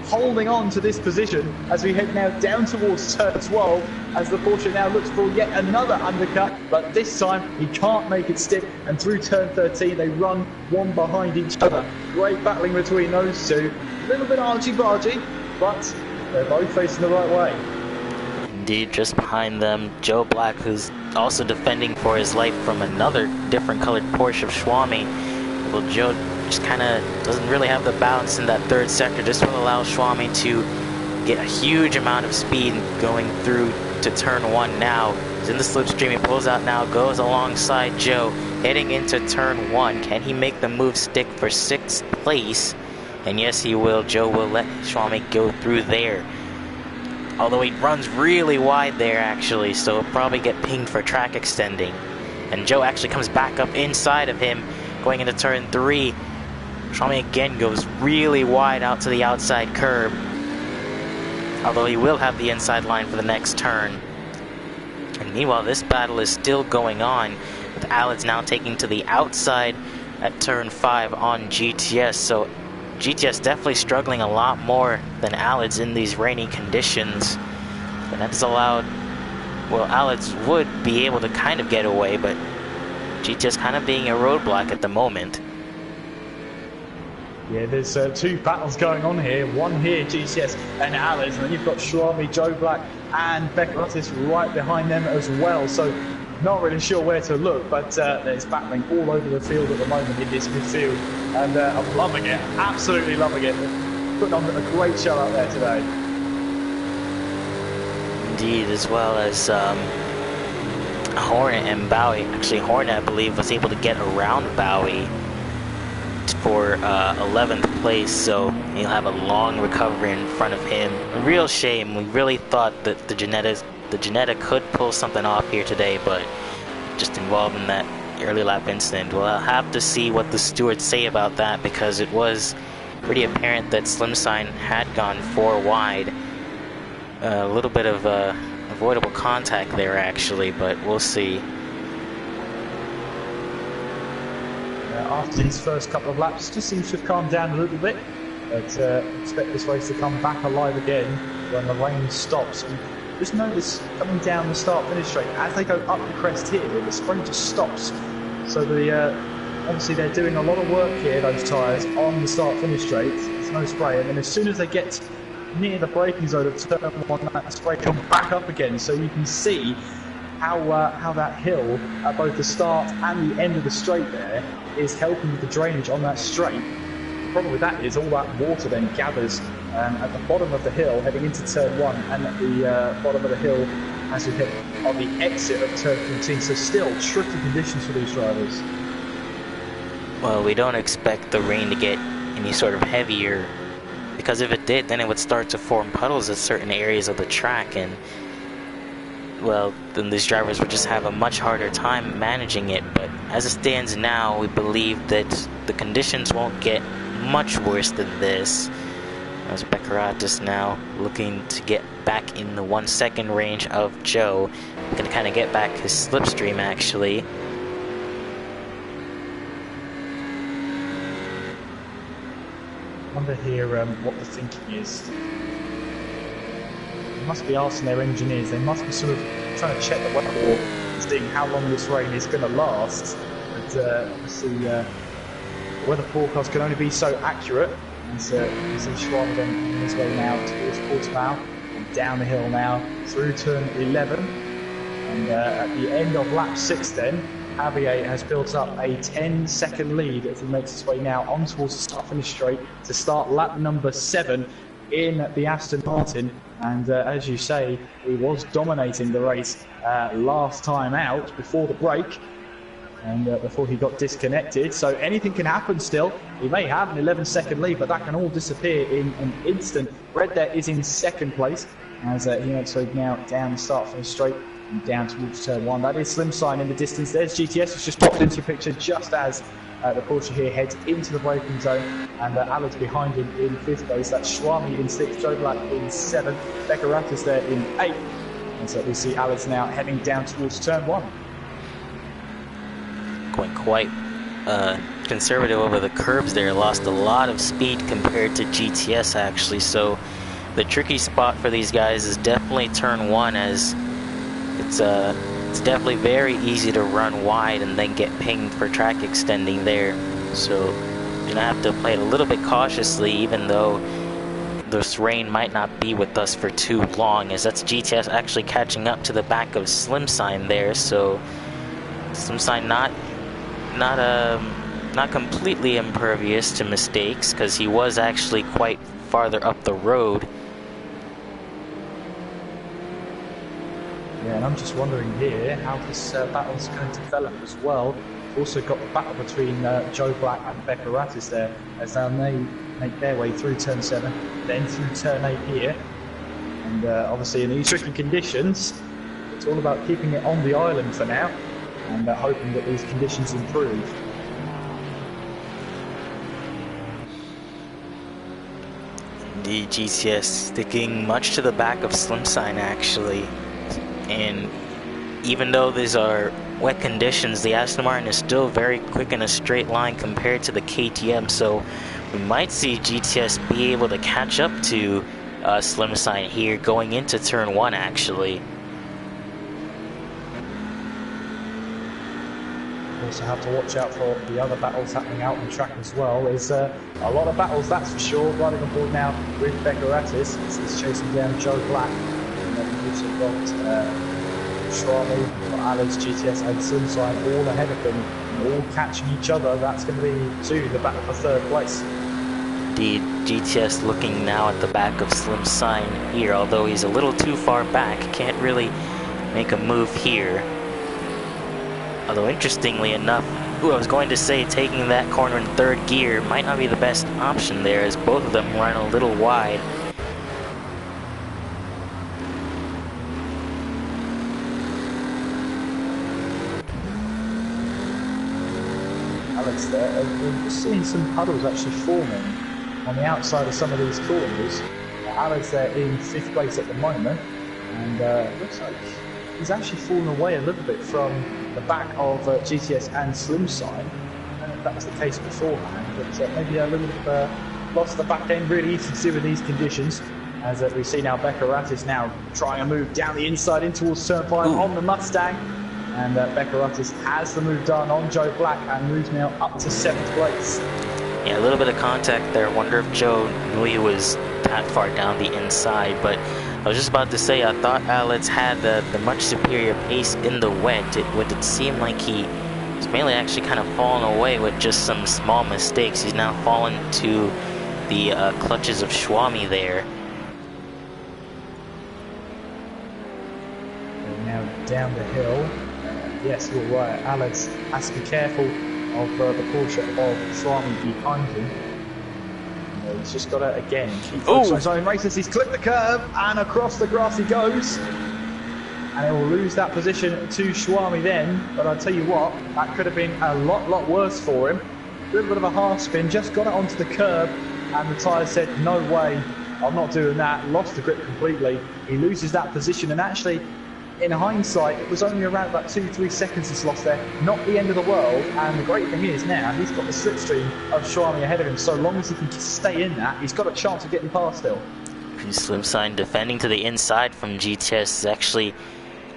holding on to this position as we head now down towards turn 12, as the Porsche now looks for yet another undercut, but this time he can't make it stick, and through turn 13 they run one behind each other. Great battling between those two, a little bit argy-bargy, but they're both facing the right way. Indeed, just behind them, Joe Black, who's also defending for his life from another different colored Porsche of Schwami. Well, Joe just kind of doesn't really have the balance in that 3rd sector. This will allow Schwami to get a huge amount of speed going through to turn 1 now. He's in the slipstream, he pulls out now, goes alongside Joe, heading into turn 1. Can he make the move stick for 6th place? And yes, he will. Joe will let Schwami go through there. Although he runs really wide there, actually, so he'll probably get pinged for track extending. And Joe actually comes back up inside of him, going into turn 3. Schwami again goes really wide out to the outside curb, although he will have the inside line for the next turn. And meanwhile, this battle is still going on, with Alex now taking to the outside at turn 5 on GTS. So GTS definitely struggling a lot more than Alex in these rainy conditions. And that's allowed, well, Alex would be able to kind of get away, but GTS kind of being a roadblock at the moment. Yeah, there's 2 battles going on here. One here, GTS and Alex, and then you've got Schwami, Joe Black and Becaratis right behind them as well. So not really sure where to look, but there's battling all over the field at the moment in this midfield, and I'm loving it, absolutely loving it. putting on a great show out there today. Indeed, as well as Hornet and Bowie. Actually, Hornet, I believe, was able to get around Bowie for 11th place, so he'll have a long recovery in front of him. A real shame. We really thought that the Genetta could pull something off here today, but just involved in that early lap incident. Well, I'll have to see what the stewards say about that, because it was pretty apparent that Slimsign had gone 4 wide. A little bit of avoidable contact there, actually, but we'll see. After these first couple of laps, just seems to have calmed down a little bit, but expect this race to come back alive again when the rain stops. And just notice coming down the start-finish straight, as they go up the crest here, the spray just stops. So obviously they're doing a lot of work here, those tyres, on the start-finish straight. There's no spray, and then as soon as they get near the braking zone of turn 1, that spray comes back up again. So you can see how that hill at both the start and the end of the straight there is helping with the drainage on that straight. The problem with that is all that water then gathers at the bottom of the hill heading into turn 1, and at the bottom of the hill as we hit on the exit of turn 14. So still tricky conditions for these drivers. Well, we don't expect the rain to get any sort of heavier, because if it did, then it would start to form puddles at certain areas of the track, and well, then these drivers would just have a much harder time managing it. But as it stands now, we believe that the conditions won't get much worse than this. As Beccaratis now looking to get back in the 1 second range of Joe. Gonna kind of get back his slipstream, actually. I wonder here what the thinking is. They must be asking their engineers, they must be sort of trying to check the weather and seeing how long this rain is going to last. But obviously the weather forecast can only be so accurate. And so you see Schwab on his way now towards Portimao, and down the hill now through turn 11. And at the end of lap 6 then, Javier has built up a 10-second lead as he makes his way now on towards the start-finish straight to start lap number 7 in the Aston Martin. And as you say, he was dominating the race last time out before the break, and before he got disconnected. So anything can happen still. He may have an 11-second lead, but that can all disappear in an instant. Red there is in 2nd place as he makes way now down the start-finish straight and down towards turn 1. That is Slimsign in the distance. There's GTS, who's just popped into the picture just as the Porsche here heads into the braking zone, and Alad's behind him in 5th place. That's Schwami in 6th, Joe Black in 7th, Beccaratis there in 8th. And so we see Alad's now heading down towards turn 1. Going quite conservative over the curbs there, lost a lot of speed compared to GTS, actually. So the tricky spot for these guys is definitely turn 1, as it's definitely very easy to run wide and then get pinged for track extending there. So you're gonna have to play it a little bit cautiously, even though this rain might not be with us for too long, as that's GTS actually catching up to the back of Slimsign there. So Slimsign not completely impervious to mistakes, because he was actually quite farther up the road. Yeah, and I'm just wondering here how this battle's going to develop as well. We've also got the battle between Joe Black and Beccaratis there, as they make their way through turn 7, then through turn 8 here. And obviously in these tricky conditions, it's all about keeping it on the island for now, and hoping that these conditions improve. Indeed, GTS sticking much to the back of Slimsign, actually. And even though these are wet conditions, the Aston Martin is still very quick in a straight line compared to the KTM, so we might see GTS be able to catch up to Slimsign here going into turn 1, actually. Also have to watch out for the other battles happening out on the track as well. There's a lot of battles, that's for sure. Riding on board now with Beccaratis, he's chasing down Joe Black. And then we've also got Schwami, Alex, GTS and Slimsign all ahead of them, all catching each other. That's going to be soon the battle for 3rd place. Indeed, GTS looking now at the back of Slim Sign here, although he's a little too far back, can't really make a move here. Although interestingly enough, I was going to say taking that corner in third gear might not be the best option there, as both of them run a little wide. Alex there, we're seeing some puddles actually forming on the outside of some of these corners. Alex there in 5th place at the moment, and looks like he's actually fallen away a little bit from the back of GTS and Slim Sign. I don't know if that was the case beforehand, but maybe a little lost the back end. Really easy to see with these conditions, as we see now Becca Rattis now trying to move down the inside in towards turn 5 on the Mustang. And Becca Rattis has the move done on Joe Black and moves now up to 7th place. Yeah, a little bit of contact there. Wonder if Joe knew he was that far down the inside, but I was just about to say, I thought Alex had the much superior pace in the wet. It would seem like he was mainly actually kind of fallen away with just some small mistakes. He's now fallen to the clutches of Schwami there. And now down the hill. Yes, you're right. Alex has to be careful of the Porsche of Schwami behind him. He's just got to, again, keep focused on his own races. He's clipped the curve, and across the grass he goes. And he will lose that position to Schwami then. But I'll tell you what, that could have been a lot worse for him. A little bit of a half spin, just got it onto the curb, and the tyre said, no way, I'm not doing that. Lost the grip completely. He loses that position, and actually, in hindsight, it was only around about 2-3 seconds he's lost there. Not the end of the world, and the great thing is now he's got the slipstream of Schwami ahead of him. So long as he can stay in that, he's got a chance of getting past still. Slim Sign defending to the inside from GTS is actually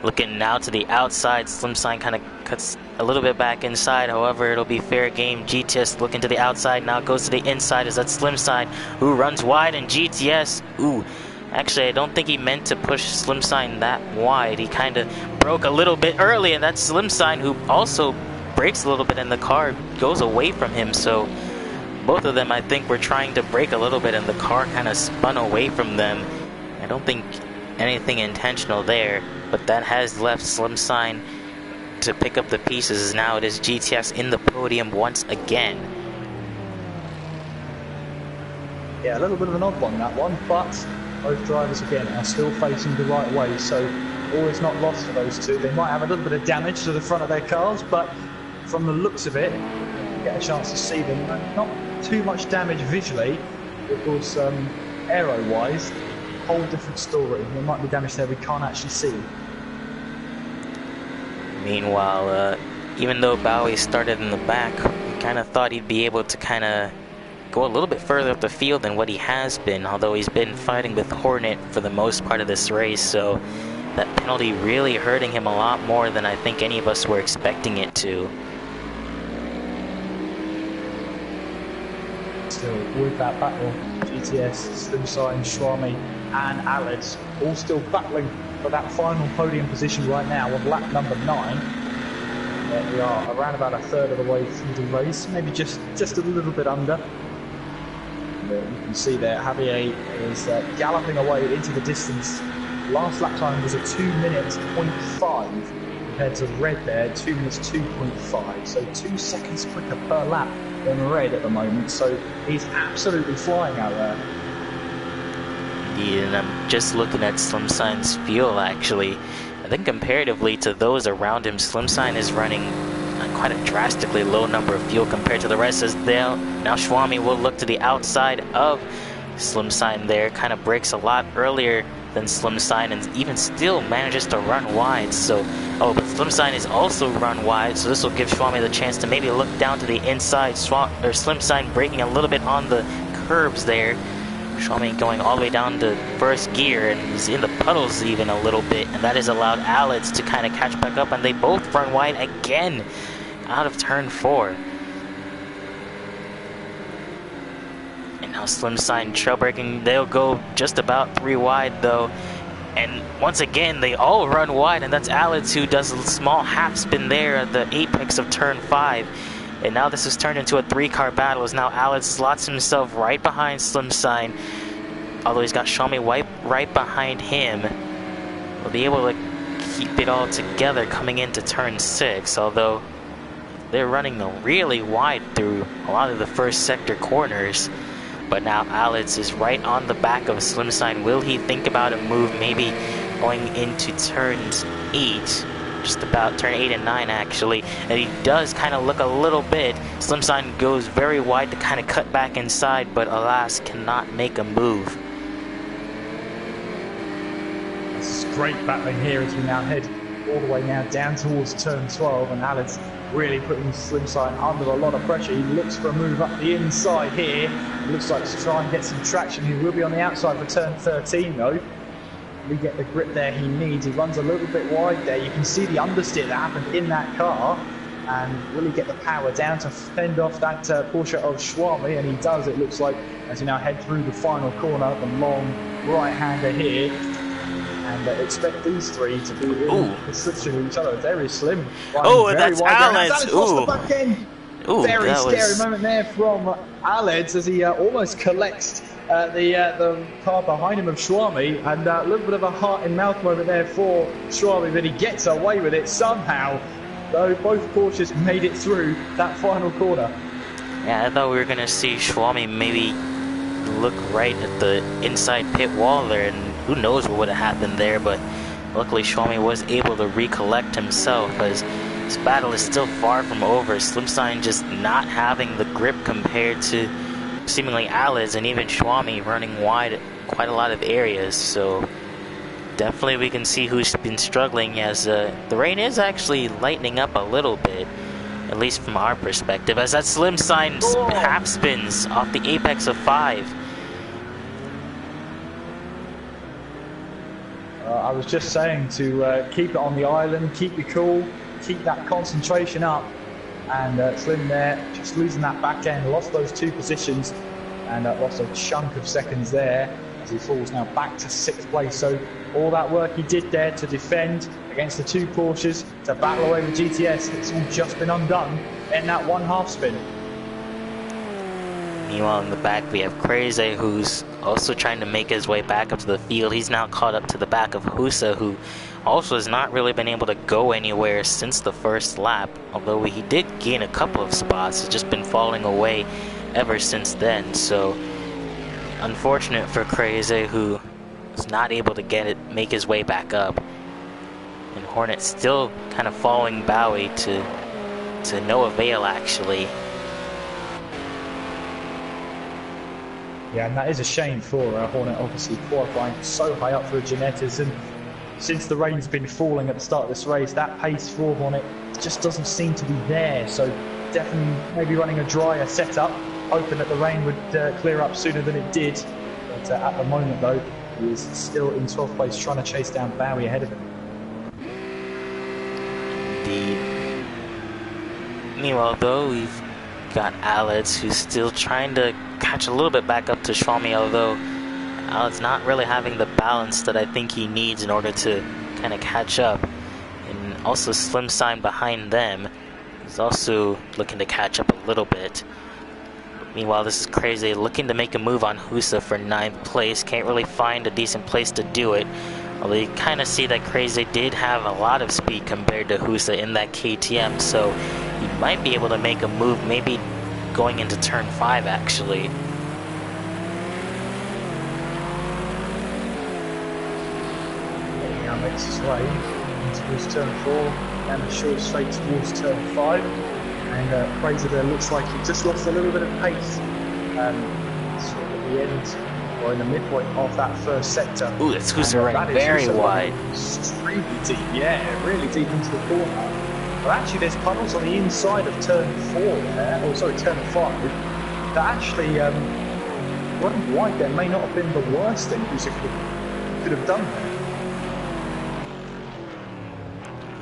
looking now to the outside. Slim Sign kind of cuts a little bit back inside, however it'll be fair game. GTS looking to the outside, now goes to the inside as that Slim Sign who runs wide, and GTS, actually, I don't think he meant to push Slim Sign that wide. He kind of broke a little bit early, and that's Slim Sign who also breaks a little bit, and the car goes away from him. So both of them, I think, were trying to brake a little bit, and the car kind of spun away from them. I don't think anything intentional there, but that has left Slim Sign to pick up the pieces. Now it is GTS in the podium once again. Yeah, a little bit of an odd one, that one, but both drivers again are still facing the right way, so all is not lost for those two. They might have a little bit of damage to the front of their cars, but from the looks of it, you get a chance to see them. Not too much damage visually, of course, aero-wise, whole different story. There might be damage there we can't actually see. Meanwhile, even though Bowie started in the back, we kind of thought he'd be able to kind of go a little bit further up the field than what he has been, although he's been fighting with Hornet for the most part of this race, so that penalty really hurting him a lot more than I think any of us were expecting it to. Still with that battle, GTS, Slim Sign, Schwami and Alex all still battling for that final podium position right now on lap number 9. There we are, around about a third of the way through the race, maybe just a little bit under. You can see there Javier is galloping away into the distance. Last lap time was a 2 minutes 0.5 compared to Red there, 2 minutes 2.5, so 2 seconds quicker per lap than Red at the moment, so he's absolutely flying out there. Indeed, and I'm just looking at Slim Sign's fuel actually. I think comparatively to those around him, Slim Sign is running quite a drastically low number of fuel compared to the rest. As now Schwami will look to the outside of Slim Sign there, kind of brakes a lot earlier than Slim Sign, and even still manages to run wide. So, but Slim Sign is also run wide, so this will give Schwami the chance to maybe look down to the inside. Slim Sign braking a little bit on the curbs there. Schwami going all the way down to first gear, and he's in the puddles even a little bit, and that has allowed Alex to kind of catch back up, and they both run wide again out of turn 4. And now Slim Sign trail braking, they'll go just about 3 wide though, and once again they all run wide, and that's Alex who does a small half spin there at the apex of turn 5. And now this has turned into a 3-car battle as now Alex slots himself right behind Slimsign. Although he's got Xiaomi right behind him. Will be able to keep it all together coming into turn 6. Although they're running really wide through a lot of the first sector corners. But now Alex is right on the back of Slimsign. Will he think about a move maybe going into turns 8? Just about turn 8 and 9 actually, and he does kind of look a little bit. Slimsign goes very wide to kind of cut back inside, but alas cannot make a move. This is great battling here as we now head all the way now down towards turn 12, and Alex really putting Slimsign under a lot of pressure. He looks for a move up the inside here. It looks like to try and get some traction. He will be on the outside for turn 13 though. We get the grip there he needs. He runs a little bit wide there. You can see the understeer that happened in that car. And will he get the power down to fend off that Porsche of Xiaomi? And he does, it looks like, as we now head through the final corner, the long right-hander here. And expect these three to be in position with each other. Very slim. Oh, that's Alex. Ooh. The back end. Ooh, very scary moment there from Alex as he almost collects the car behind him of Xiaomi, and a little bit of a heart-in-mouth moment there for Xiaomi, but he gets away with it somehow, though both Porsches made it through that final corner. Yeah, I thought we were going to see Xiaomi maybe look right at the inside pit wall there, and who knows what would have happened there, but luckily Xiaomi was able to recollect himself as this battle is still far from over. Slimsign just not having the grip compared to seemingly Alex and even Xiaomi running wide quite a lot of areas, so definitely we can see who's been struggling as the rain is actually lightening up a little bit, at least from our perspective, as that Slimsign half spins off the apex of 5. I was just saying to keep it on the island, keep your cool, keep that concentration up. And Slim there, just losing that back end, lost those 2 positions and lost a chunk of seconds there as he falls now back to 6th place. So all that work he did there to defend against the 2 Porsches, to battle away with GTS, it's all just been undone in that 1 half spin. Meanwhile in the back we have Crazy, who's also trying to make his way back up to the field. He's now caught up to the back of Husa, who also has not really been able to go anywhere since the first lap, although he did gain a couple of spots. He's just been falling away ever since then, so unfortunate for Crazy, who is not able to make his way back up. And Hornet still kind of following Bowie to no avail actually. Yeah, and that is a shame for Hornet, obviously qualifying so high up for Genettas, and since the rain's been falling at the start of this race, that pace for Hornet just doesn't seem to be there. So definitely maybe running a drier setup, hoping that the rain would clear up sooner than it did. But at the moment though, he is still in 12th place trying to chase down Bowie ahead of him. Indeed. Meanwhile though, we've got Alex, who's still trying to catch a little bit back up to Xiaomi, although Alex not really having the balance that I think he needs in order to kind of catch up. And also Slimsign behind them is also looking to catch up a little bit. Meanwhile, this is Crazy looking to make a move on Husa for 9th place. Can't really find a decent place to do it. Although you kind of see that Crazy did have a lot of speed compared to Husa in that KTM, so he might be able to make a move, maybe going into turn 5 actually. Now makes his way towards turn 4 and a short straight towards turn 5. And Crazy there looks like he just lost a little bit of pace sort of at the end or in the midpoint of that first sector. Ooh, that's Husa running very wide. Extremely deep, yeah, really deep into the corner. But actually there's puddles on the inside of turn 4 there, or sorry, turn 5, that actually running wide there may not have been the worst thing Husa could have done there.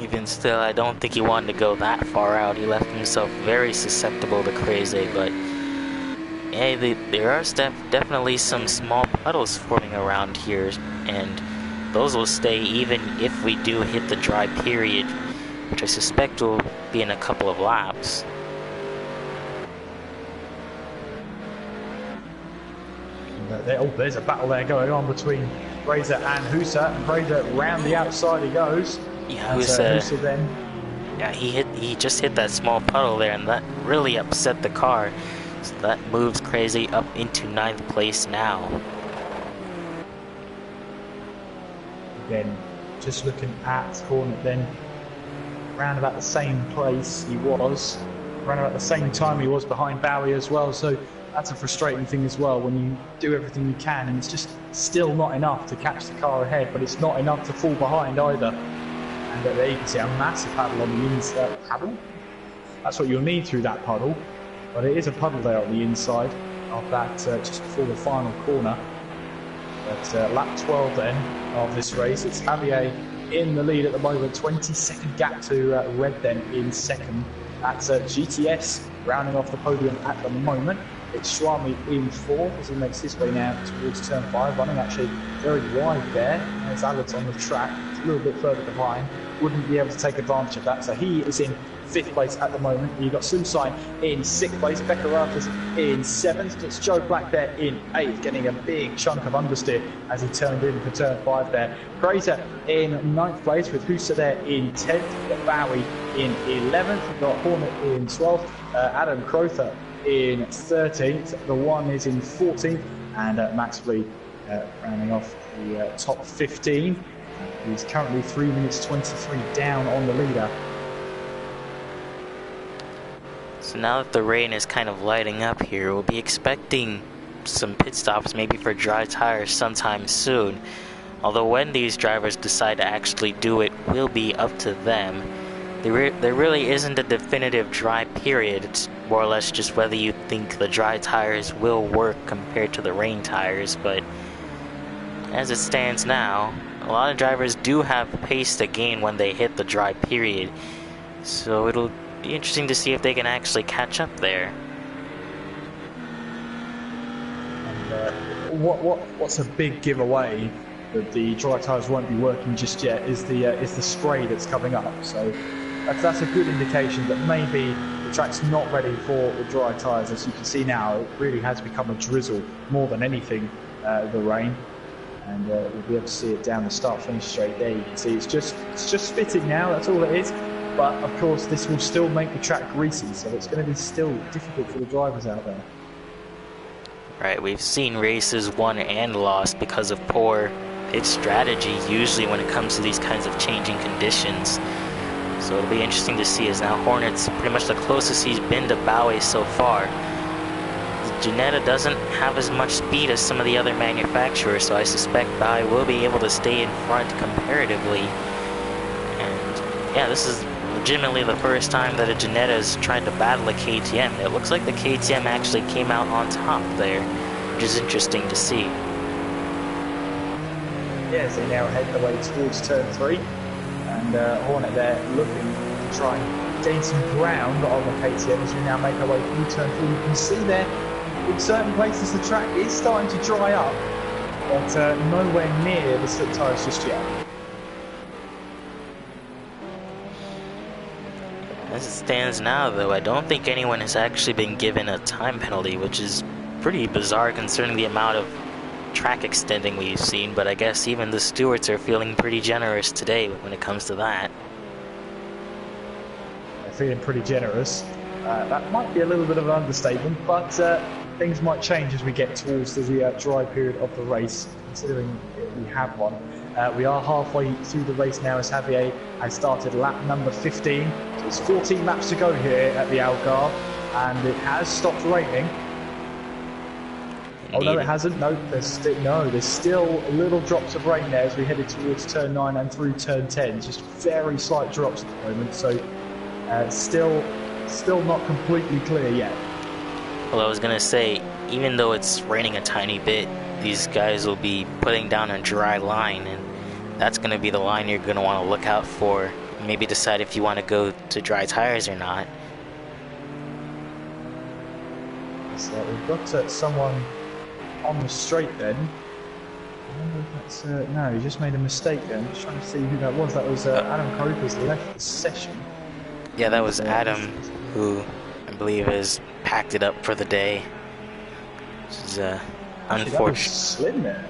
Even still, I don't think he wanted to go that far out. He left himself very susceptible to Crazy, but yeah, there are definitely some small puddles forming around here, and those will stay even if we do hit the dry period, which I suspect will be in a couple of laps. there. Oh, there's a battle there going on between Fraser and Husa. And Fraser round the outside he goes. Yeah, Husa then. Yeah, he just hit that small puddle there, and that really upset the car. So that moves Crazy up into 9th place now. Again, just looking at Hornet then, around about the same place he was, around about the same time he was behind Bowie as well, so that's a frustrating thing as well when you do everything you can and it's just still not enough to catch the car ahead, but it's not enough to fall behind either. And there you can see a massive puddle on the inside. Puddle? That's what you'll need through that puddle, but it is a puddle there on the inside of that just before the final corner. But lap 12 then of this race, it's Javier in the lead at the moment, 20-second gap to Red then in second. That's GTS rounding off the podium at the moment. It's Schwami in fourth as he makes his way now towards turn 5, running actually very wide there. There's Alex on the track, it's a little bit further behind, wouldn't be able to take advantage of that, so he is in 5th place at the moment. You've got Sunshine in 6th place, Becca Rathers in 7th, it's Joe Black there in 8th, getting a big chunk of understeer as he turned in for turn 5 there. Fraser in 9th place with Husa there in 10th, you've got Bowie in 11th, you've got Hornet in 12th, Adam Crowther in 13th, the one is in 14th, and Max Lee rounding off the top 15. He's currently 3 minutes 23 down on the leader. So now that the rain is kind of lighting up here, we'll be expecting some pit stops maybe for dry tires sometime soon. Although when these drivers decide to actually do it will be up to them. There really isn't a definitive dry period. It's more or less just whether you think the dry tires will work compared to the rain tires. But as it stands now, a lot of drivers do have pace to gain when they hit the dry period. So it'll be interesting to see if they can actually catch up there. And what's a big giveaway that the dry tires won't be working just yet is the spray that's coming up. So that's a good indication that maybe the track's not ready for the dry tires. As you can see now, it really has become a drizzle more than anything, the rain. And we'll be able to see it down the start-finish straight there. You can see it's just spitting now, that's all it is. But of course this will still make the track greasy, so it's going to be still difficult for the drivers out there. Right, we've seen races won and lost because of poor pit strategy usually when it comes to these kinds of changing conditions. So it'll be interesting to see, as now Hornet's pretty much the closest he's been to Bowie so far. Ginetta doesn't have as much speed as some of the other manufacturers, so I suspect Bowie will be able to stay in front comparatively. And yeah, this is legitimately the first time that a Ginetta has tried to battle a KTM. It looks like the KTM actually came out on top there, which is interesting to see. Yeah, so they now head the way towards turn 3. And Hornet there looking to try and gain some ground on the KTM as we now make our way through turn 4. You can see there, in certain places the track is starting to dry up, but nowhere near the slick tyres just yet. As it stands now, though, I don't think anyone has actually been given a time penalty, which is pretty bizarre considering the amount of track extending we've seen, but I guess even the stewards are feeling pretty generous today when it comes to that. They're feeling pretty generous. That might be a little bit of an understatement, but things might change as we get towards the dry period of the race, considering we have one. We are halfway through the race now as Javier has started lap number 15. So it's 14 laps to go here at the Algarve, and it has stopped raining. Oh no, it hasn't. No, there's still little drops of rain there as we headed towards turn 9 and through turn 10. Just very slight drops at the moment, so still not completely clear yet. Well, I was gonna say, even though it's raining a tiny bit, these guys will be putting down a dry line, and that's gonna be the line you're gonna want to look out for. Maybe decide if you want to go to dry tires or not. So we've got someone on the straight then. I wonder if that's, no, he just made a mistake there. I'm just trying to see who that was. That was Adam Cooper's left the session. Yeah, that was Adam, who I believe has packed it up for the day. Which is Actually, that was Slim there.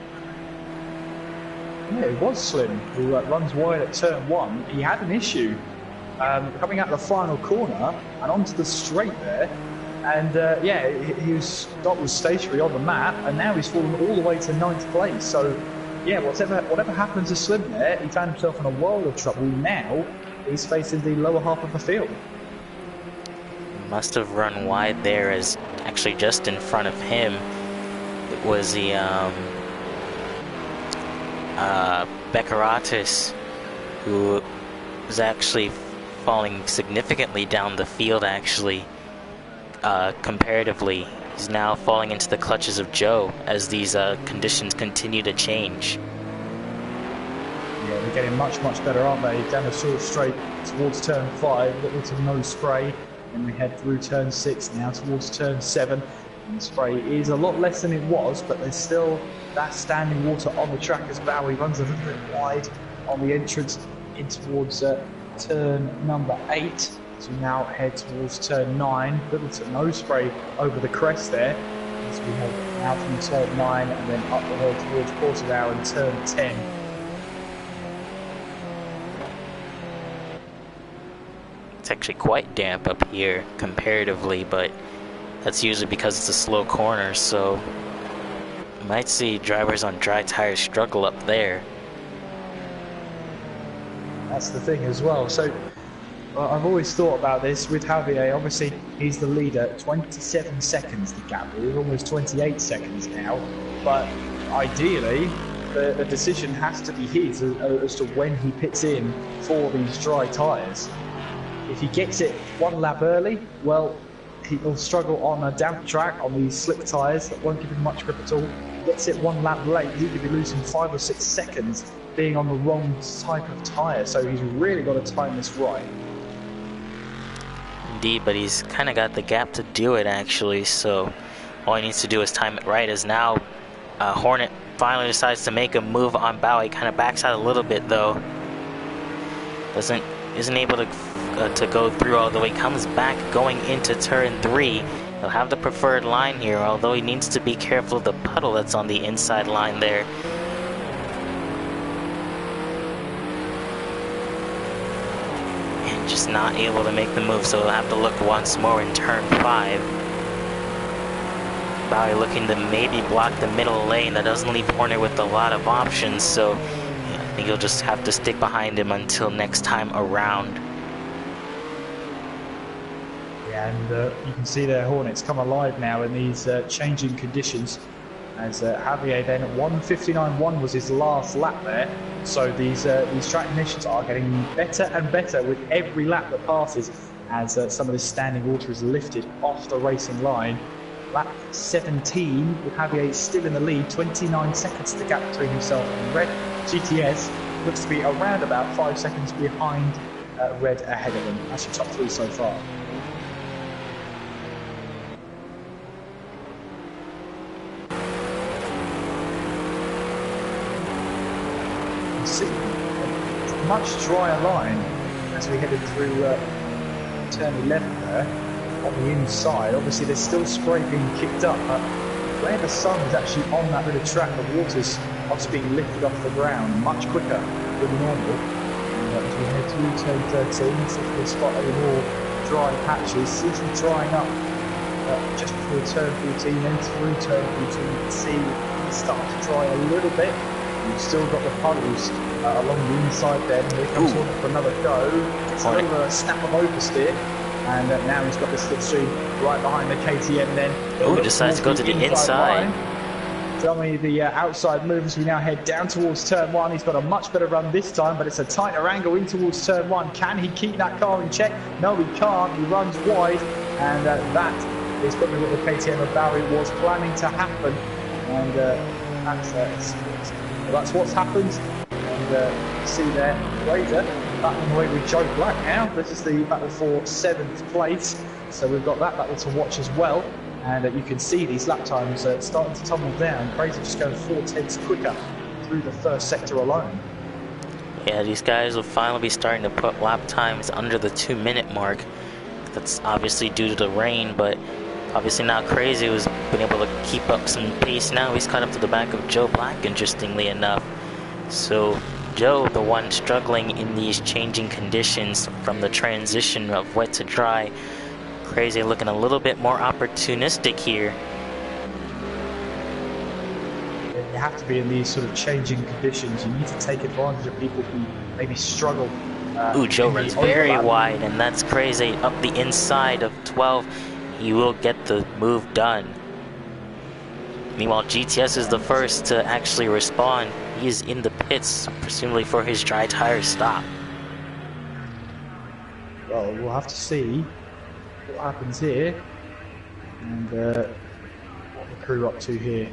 Yeah, it was Slim, who runs wide at turn 1. He had an issue coming out the final corner and onto the straight there. And yeah, his dot was stationary on the map, and now he's fallen all the way to 9th place. So yeah, whatever happened to Slim there, he found himself in a world of trouble. Now he's facing the lower half of the field. Must have run wide there, as actually just in front of him it was the Beccaratis, who was actually falling significantly down the field, actually. Comparatively, he's now falling into the clutches of Joe as these conditions continue to change. Yeah, they're getting much better, aren't they? Down the short straight towards turn 5, little to no spray, and we head through turn 6 now towards turn 7. And the spray is a lot less than it was, but there's still that standing water on the track as Bowie runs a little bit wide on the entrance in towards turn number 8. As we now head towards turn 9, little to no spray over the crest there. As we head out from turn 9 and then up the hill towards Portimao and turn 10. It's actually quite damp up here comparatively, but that's usually because it's a slow corner, so you might see drivers on dry tires struggle up there. That's the thing as well. So I've always thought about this with Javier. Obviously, he's the leader, 27 seconds the gap. We're almost 28 seconds now. But ideally, the decision has to be his as to when he pits in for these dry tyres. If he gets it one lap early, well, he'll struggle on a damp track on these slick tyres that won't give him much grip at all. Gets it one lap late, he could be losing 5 or 6 seconds being on the wrong type of tyre. So he's really got to time this right. Indeed, but he's kind of got the gap to do it, actually, so all he needs to do is time it right. As now Hornet finally decides to make a move on Bowie. Kind of backs out a little bit, though. Isn't able to go through all the way. Comes back going into turn 3. He'll have the preferred line here, although he needs to be careful of the puddle that's on the inside line there. And just not able to make the move, so he'll have to look once more in turn 5. Bowie looking to maybe block the middle lane. That doesn't leave Horner with a lot of options, so I think he'll just have to stick behind him until next time around. And you can see their Hornets come alive now in these changing conditions, as Javier then at 1:59.1 was his last lap there. So these track conditions are getting better and better with every lap that passes, as some of this standing water is lifted off the racing line. Lap 17 with Javier still in the lead, 29 seconds to gap between himself and Red. GTS looks to be around about 5 seconds behind Red ahead of him. Actually top 3 so far. See a much drier line as we headed through turn 11 there on the inside. Obviously there's still spray being kicked up, but where the sun is actually on that bit of track, the water's obviously being lifted off the ground much quicker than normal. And as we head through turn 13, see if we spot any more dry patches. Seems to be drying up just before turn 14, then through turn 14 you can see it's starting to dry a little bit. We've still got the puddles along the inside there. And here comes Hornet for another go. Gets over a snap of oversteer. And now he's got the slipstream right behind the KTM then. Oh, decides to go to the inside. Tell me the outside move as we now head down towards turn 1. He's got a much better run this time, but it's a tighter angle in towards turn 1. Can he keep that car in check? No, he can't. He runs wide. And that is probably what the KTM of Bowie was planning to happen. And that's what's happened, and you see there, Razor battling away with Joe Black now. This is the battle for 7th place, so we've got that battle to watch as well. And you can see these lap times starting to tumble down. Razor just going 4/10 quicker through the first sector alone. Yeah, these guys will finally be starting to put lap times under the 2-minute mark. That's obviously due to the rain, but Obviously now Crazy was been able to keep up some pace now. He's caught up to the back of Joe Black, interestingly enough. So Joe, the one struggling in these changing conditions from the transition of wet to dry. Crazy looking a little bit more opportunistic here. You have to be in these sort of changing conditions. You need to take advantage of people who maybe struggle. Ooh, Joe runs very wide, and that's Crazy up the inside of 12. He will get the move done. Meanwhile, GTS is the first to actually respond. He is in the pits, presumably for his dry tire stop. Well, we'll have to see what happens here, and what the crew up to here.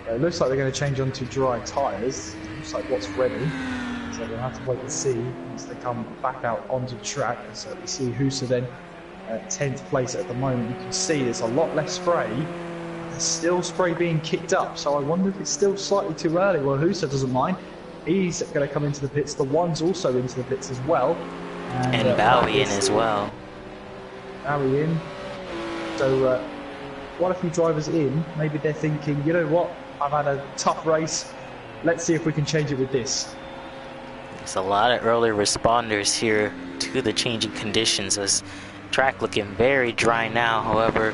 It looks like they're going to change onto dry tyres. It looks like what's ready. So we'll have to wait and see once they come back out onto the track. So we see Husa then at 10th place at the moment. You can see there's a lot less spray. There's still spray being kicked up. So I wonder if it's still slightly too early. Well, Husa doesn't mind. He's going to come into the pits. The one's also into the pits as well. And Bowie in as well. Bowie in. So quite a few drivers in. Maybe they're thinking, you know what? I've had a tough race. Let's see if we can change it with this. There's a lot of early responders here to the changing conditions, as track looking very dry now. However,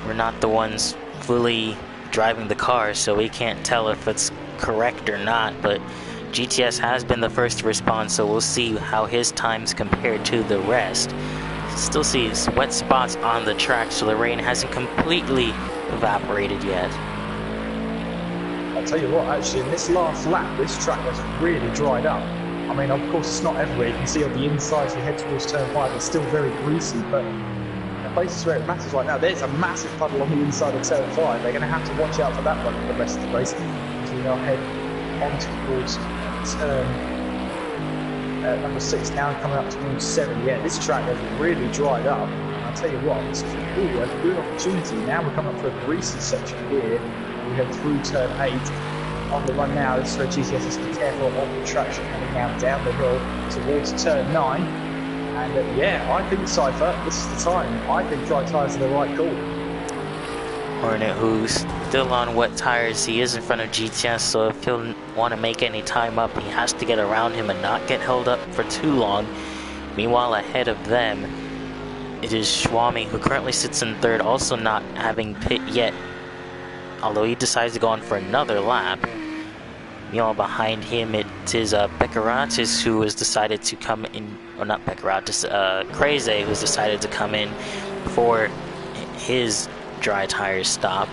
we're not the ones fully driving the car, so we can't tell if it's correct or not. But GTS has been the first to respond, so we'll see how his times compare to the rest. Still see wet spots on the track, so the rain hasn't completely evaporated yet. I'll tell you what, actually, in this last lap, this track has really dried up. I mean, of course, it's not everywhere. You can see on the inside as you head towards turn 5, it's still very greasy, but the places where it matters right now, there's a massive puddle on the inside of turn 5. They're going to have to watch out for that one for the rest of the race as we now head on towards turn number 6, now coming up towards 7. Yeah, this track has really dried up. And I'll tell you what, it's a good opportunity. Now we're coming up for a greasy section here. We head through turn 8 on the run now. This is where GTS has to be careful of the traction coming now down the hill towards turn 9. And yeah, I think Cypher, this is the time. I think dry tyres are the right call. Hornet, who's still on wet tires, he is in front of GTS, so if he'll want to make any time up, he has to get around him and not get held up for too long. Meanwhile, ahead of them, it is Schwami, who currently sits in third, also not having pit yet, although he decides to go on for another lap. Meanwhile, behind him, it is Beckeratis, who has decided to come in, or not Beckeratis, Crazy, who's decided to come in for his dry tire stop.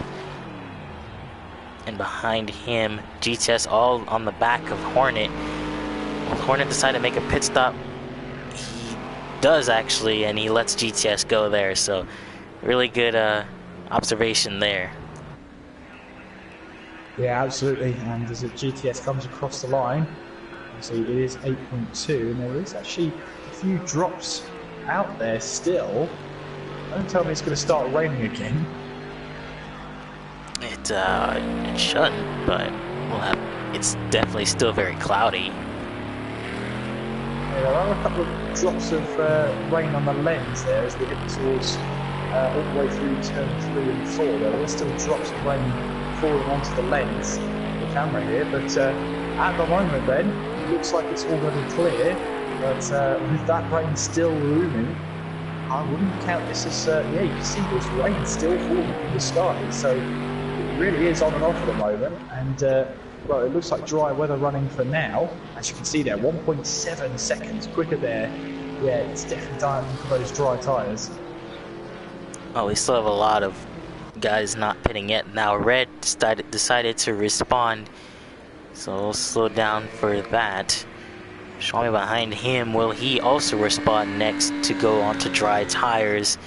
And behind him, GTS all on the back of Hornet. Well, Hornet decided to make a pit stop. He does actually, and he lets GTS go there, so really good observation there. Yeah, absolutely. And as the GTS comes across the line, you see it is 8.2, and there is actually a few drops out there still. Don't tell me it's going to start raining again. It shouldn't, but it's definitely still very cloudy. Yeah, there are a couple of drops of rain on the lens there as we get towards all the way through turn 3 and 4. There are still drops of rain falling onto the lens, the camera here, but at the moment then, it looks like it's already clear, but with that rain still looming, I wouldn't count this as, yeah, you can see there's rain still falling from the sky, so it really is on and off at the moment, and well, it looks like dry weather running for now. As you can see there, 1.7 seconds quicker there. Yeah, it's definitely time for those dry tyres. Oh, we still have a lot of guys not pitting yet. Now Red decided to respond, so we'll slow down for that. Showing behind him, will he also respond next to go onto dry tires?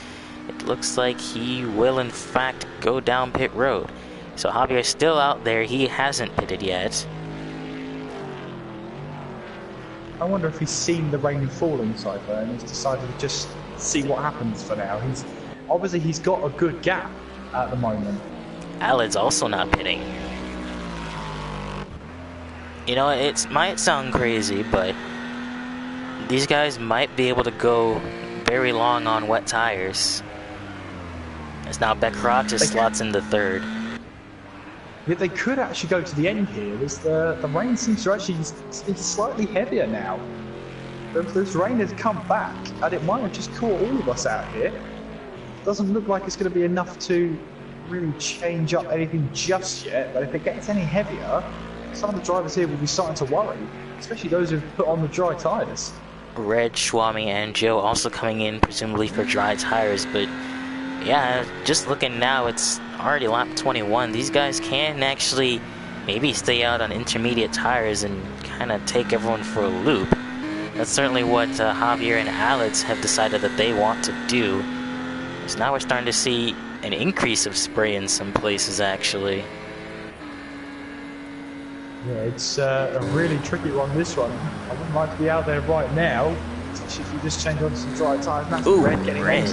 It looks like he will in fact go down pit road. So Javier's still out there, he hasn't pitted yet. I wonder if he's seen the rain falling, Cypher, and he's decided to just see what happens for now. Obviously he's got a good gap at the moment. Alad's also not pitting. You know, it might sound crazy, but these guys might be able to go very long on wet tires. As now Beccarat slots in the third. Yeah, they could actually go to the end here, as the rain seems to actually be slightly heavier now. This rain has come back, and it might have just caught all of us out here. Doesn't look like it's going to be enough to really change up anything just yet, but if it gets any heavier, some of the drivers here will be starting to worry, especially those who've put on the dry tyres. Red, Schwami, and Joe also coming in, presumably for dry tires, but yeah, just looking now, it's already lap 21. These guys can actually maybe stay out on intermediate tires and kind of take everyone for a loop. That's certainly what Javier and Alex have decided that they want to do. So now we're starting to see an increase of spray in some places, actually. Yeah, it's a really tricky one, this one. I wouldn't like to be out there right now, especially if you just change on some dry tyres. That's red getting red.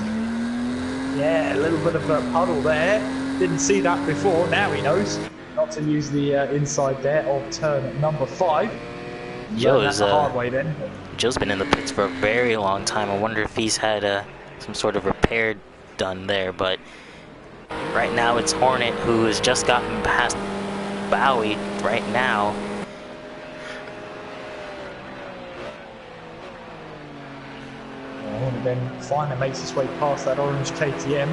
Yeah, a little bit of a puddle there. Didn't see that before. Now he knows not to use the inside there of turn number 5. Joe's the hard way then. Joe's been in the pits for a very long time. I wonder if he's had some sort of repair done there, but right now it's Hornet who has just gotten past Bowie right now. Hornet then finally makes his way past that orange KTM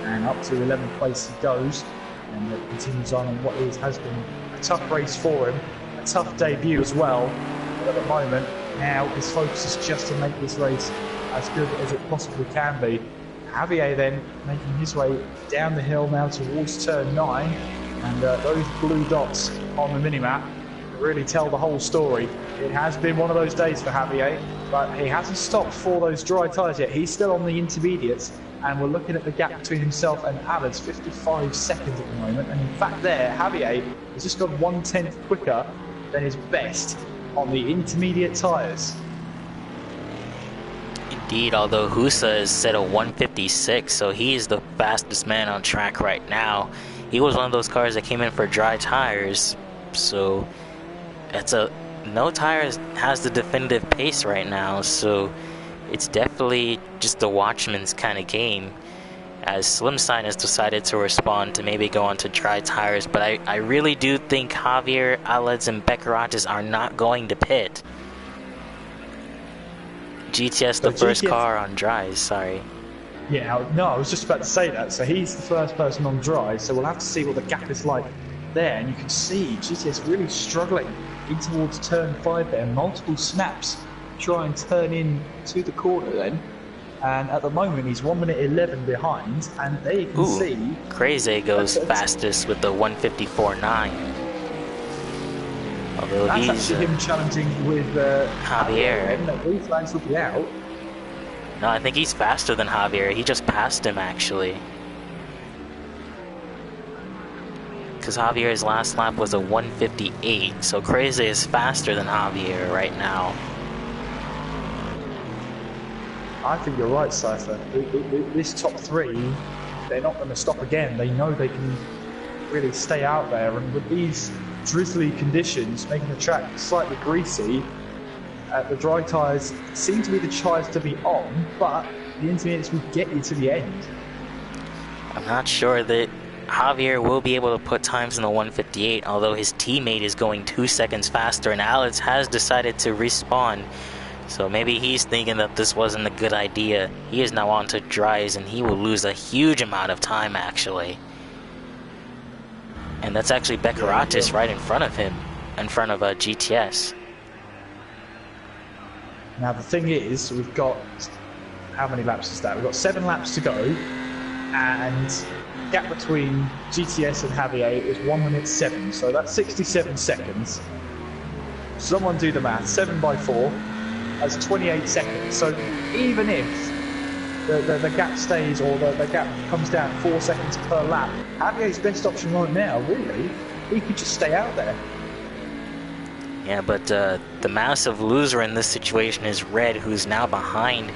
and up to 11th place he goes, and it continues on in what has been a tough race for him, a tough debut as well, but at the moment now his focus is just to make this race as good as it possibly can be. Javier then making his way down the hill now towards turn 9, and those blue dots on the minimap really tell the whole story. It has been one of those days for Javier, but he hasn't stopped for those dry tyres yet. He's still on the intermediates, and we're looking at the gap between himself and Alex, 55 seconds at the moment, and in fact there, Javier has just gone 1/10 quicker than his best on the intermediate tyres. Indeed, although Husa is set a 156, so he is the fastest man on track right now. He was one of those cars that came in for dry tires, so no tires has the definitive pace right now, so it's definitely just a watchman's kind of game, as Slimstein has decided to respond to maybe go on to dry tires, but I really do think Javier, Alex, and Beccaratis are not going to pit. GTS the first car on dries, sorry. Yeah, no, I was just about to say that. So he's the first person on dry, so we'll have to see what the gap is like there. And you can see GTS really struggling in towards turn 5 there. Multiple snaps to try and turn in to the corner then. And at the moment, he's 1 minute 11 behind. And there you can see... Crazy goes fastest with the 154.9. Although that's he's actually him challenging with Javier. And these flags will be out. No, I think he's faster than Javier. He just passed him, actually. Because Javier's last lap was a 158, so Crazy is faster than Javier right now. I think you're right, Cypher. This top 3, they're not going to stop again. They know they can really stay out there, and with these drizzly conditions, making the track slightly greasy, the dry tyres seem to be the tyres to be on, but the intermediates will get you to the end. I'm not sure that Javier will be able to put times in the 158, although his teammate is going 2 seconds faster, and Alex has decided to respawn. So maybe he's thinking that this wasn't a good idea. He is now on to dries, and he will lose a huge amount of time, actually. And that's actually Beccaratis right in front of him, in front of GTS. Now the thing is, we've got, how many laps is that? We've got 7 laps to go, and the gap between GTS and Javier is 1 minute 7, so that's 67 seconds. Someone do the math, 7 by 4, that's 28 seconds. So even if the gap stays, or the gap comes down 4 seconds per lap, Javier's best option right now, really, he could just stay out there. Yeah, but the massive loser in this situation is Red, who's now behind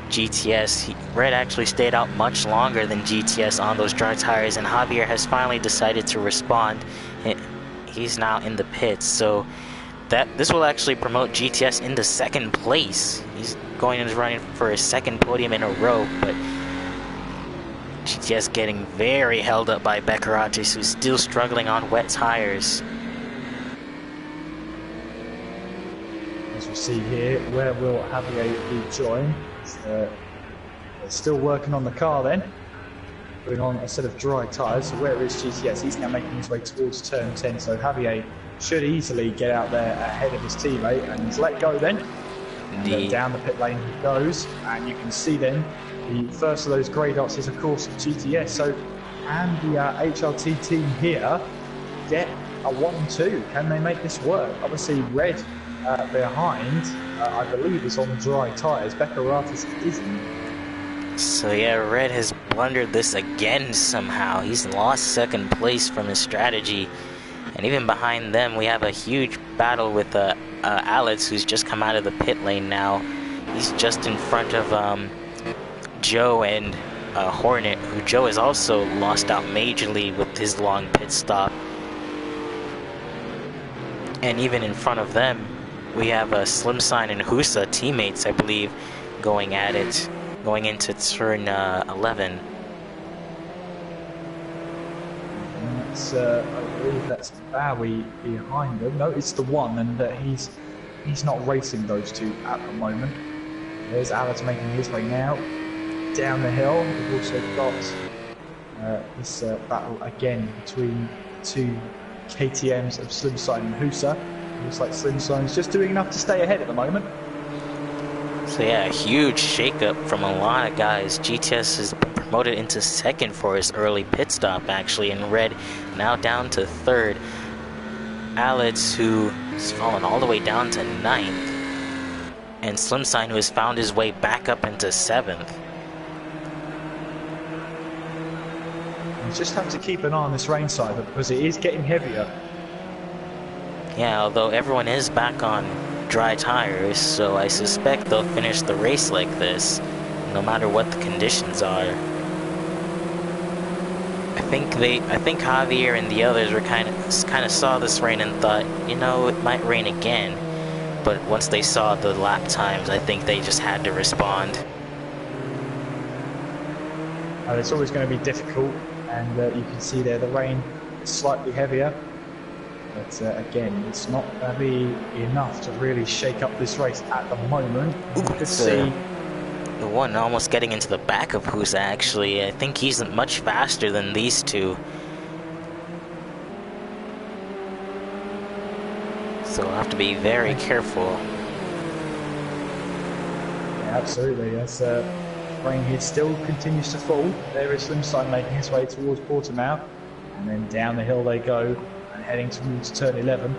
GTS. Red actually stayed out much longer than GTS on those dry tires, and Javier has finally decided to respond. He's now in the pits, so this will actually promote GTS into 2nd place. He's going and running for his 2nd podium in a row, but GTS getting very held up by Becaratis, who's still struggling on wet tires. As we see here, where will Javier be joined? They're still working on the car then, putting on a set of dry tyres. So where is GTS? He's now making his way towards turn 10, so Javier should easily get out there ahead of his teammate, and he's let go then. And down the pit lane he goes, and you can see then the first of those grey dots is of course GTS. So can the HRT team here get a 1-2? Can they make this work? Obviously red behind, I believe, is on dry tyres. Becaratis isn't. So yeah, red has blundered this again somehow. He's lost second place from his strategy. And even behind them, we have a huge battle with Alex, who's just come out of the pit lane now. He's just in front of Joe and Hornet, who Joe has also lost out majorly with his long pit stop. And even in front of them, we have Slim Sign and Husa, teammates, I believe, going at it, going into turn 11. I believe that's Bowie behind them. No, it's the one, and he's not racing those two at the moment. There's Alex making his way now down the hill. We've also got this battle again between two KTMs of Slim Sign and Husa. Looks like Slim Sign's just doing enough to stay ahead at the moment. So yeah, a huge shakeup from a lot of guys. GTS is promoted into second for his early pit stop, actually, and red now down to third. Alex, who has fallen all the way down to 9th, and Slim Sign, who has found his way back up into 7th. You just have to keep an eye on this rain side because it is getting heavier. Yeah, although everyone is back on dry tires, so I suspect they'll finish the race like this, no matter what the conditions are. I think Javier and the others were kind of saw this rain and thought, you know, it might rain again. But once they saw the lap times, I think they just had to respond. It's always going to be difficult, and you can see there the rain is slightly heavier. But again, it's not going to be enough to really shake up this race at the moment. You could see the one almost getting into the back of Husa, actually. I think he's much faster than these two. So we'll have to be very careful. Yeah, absolutely. As rain here still continues to fall. There is Slim Sign making his way towards Portimao. And then down the hill they go, and heading towards turn 11.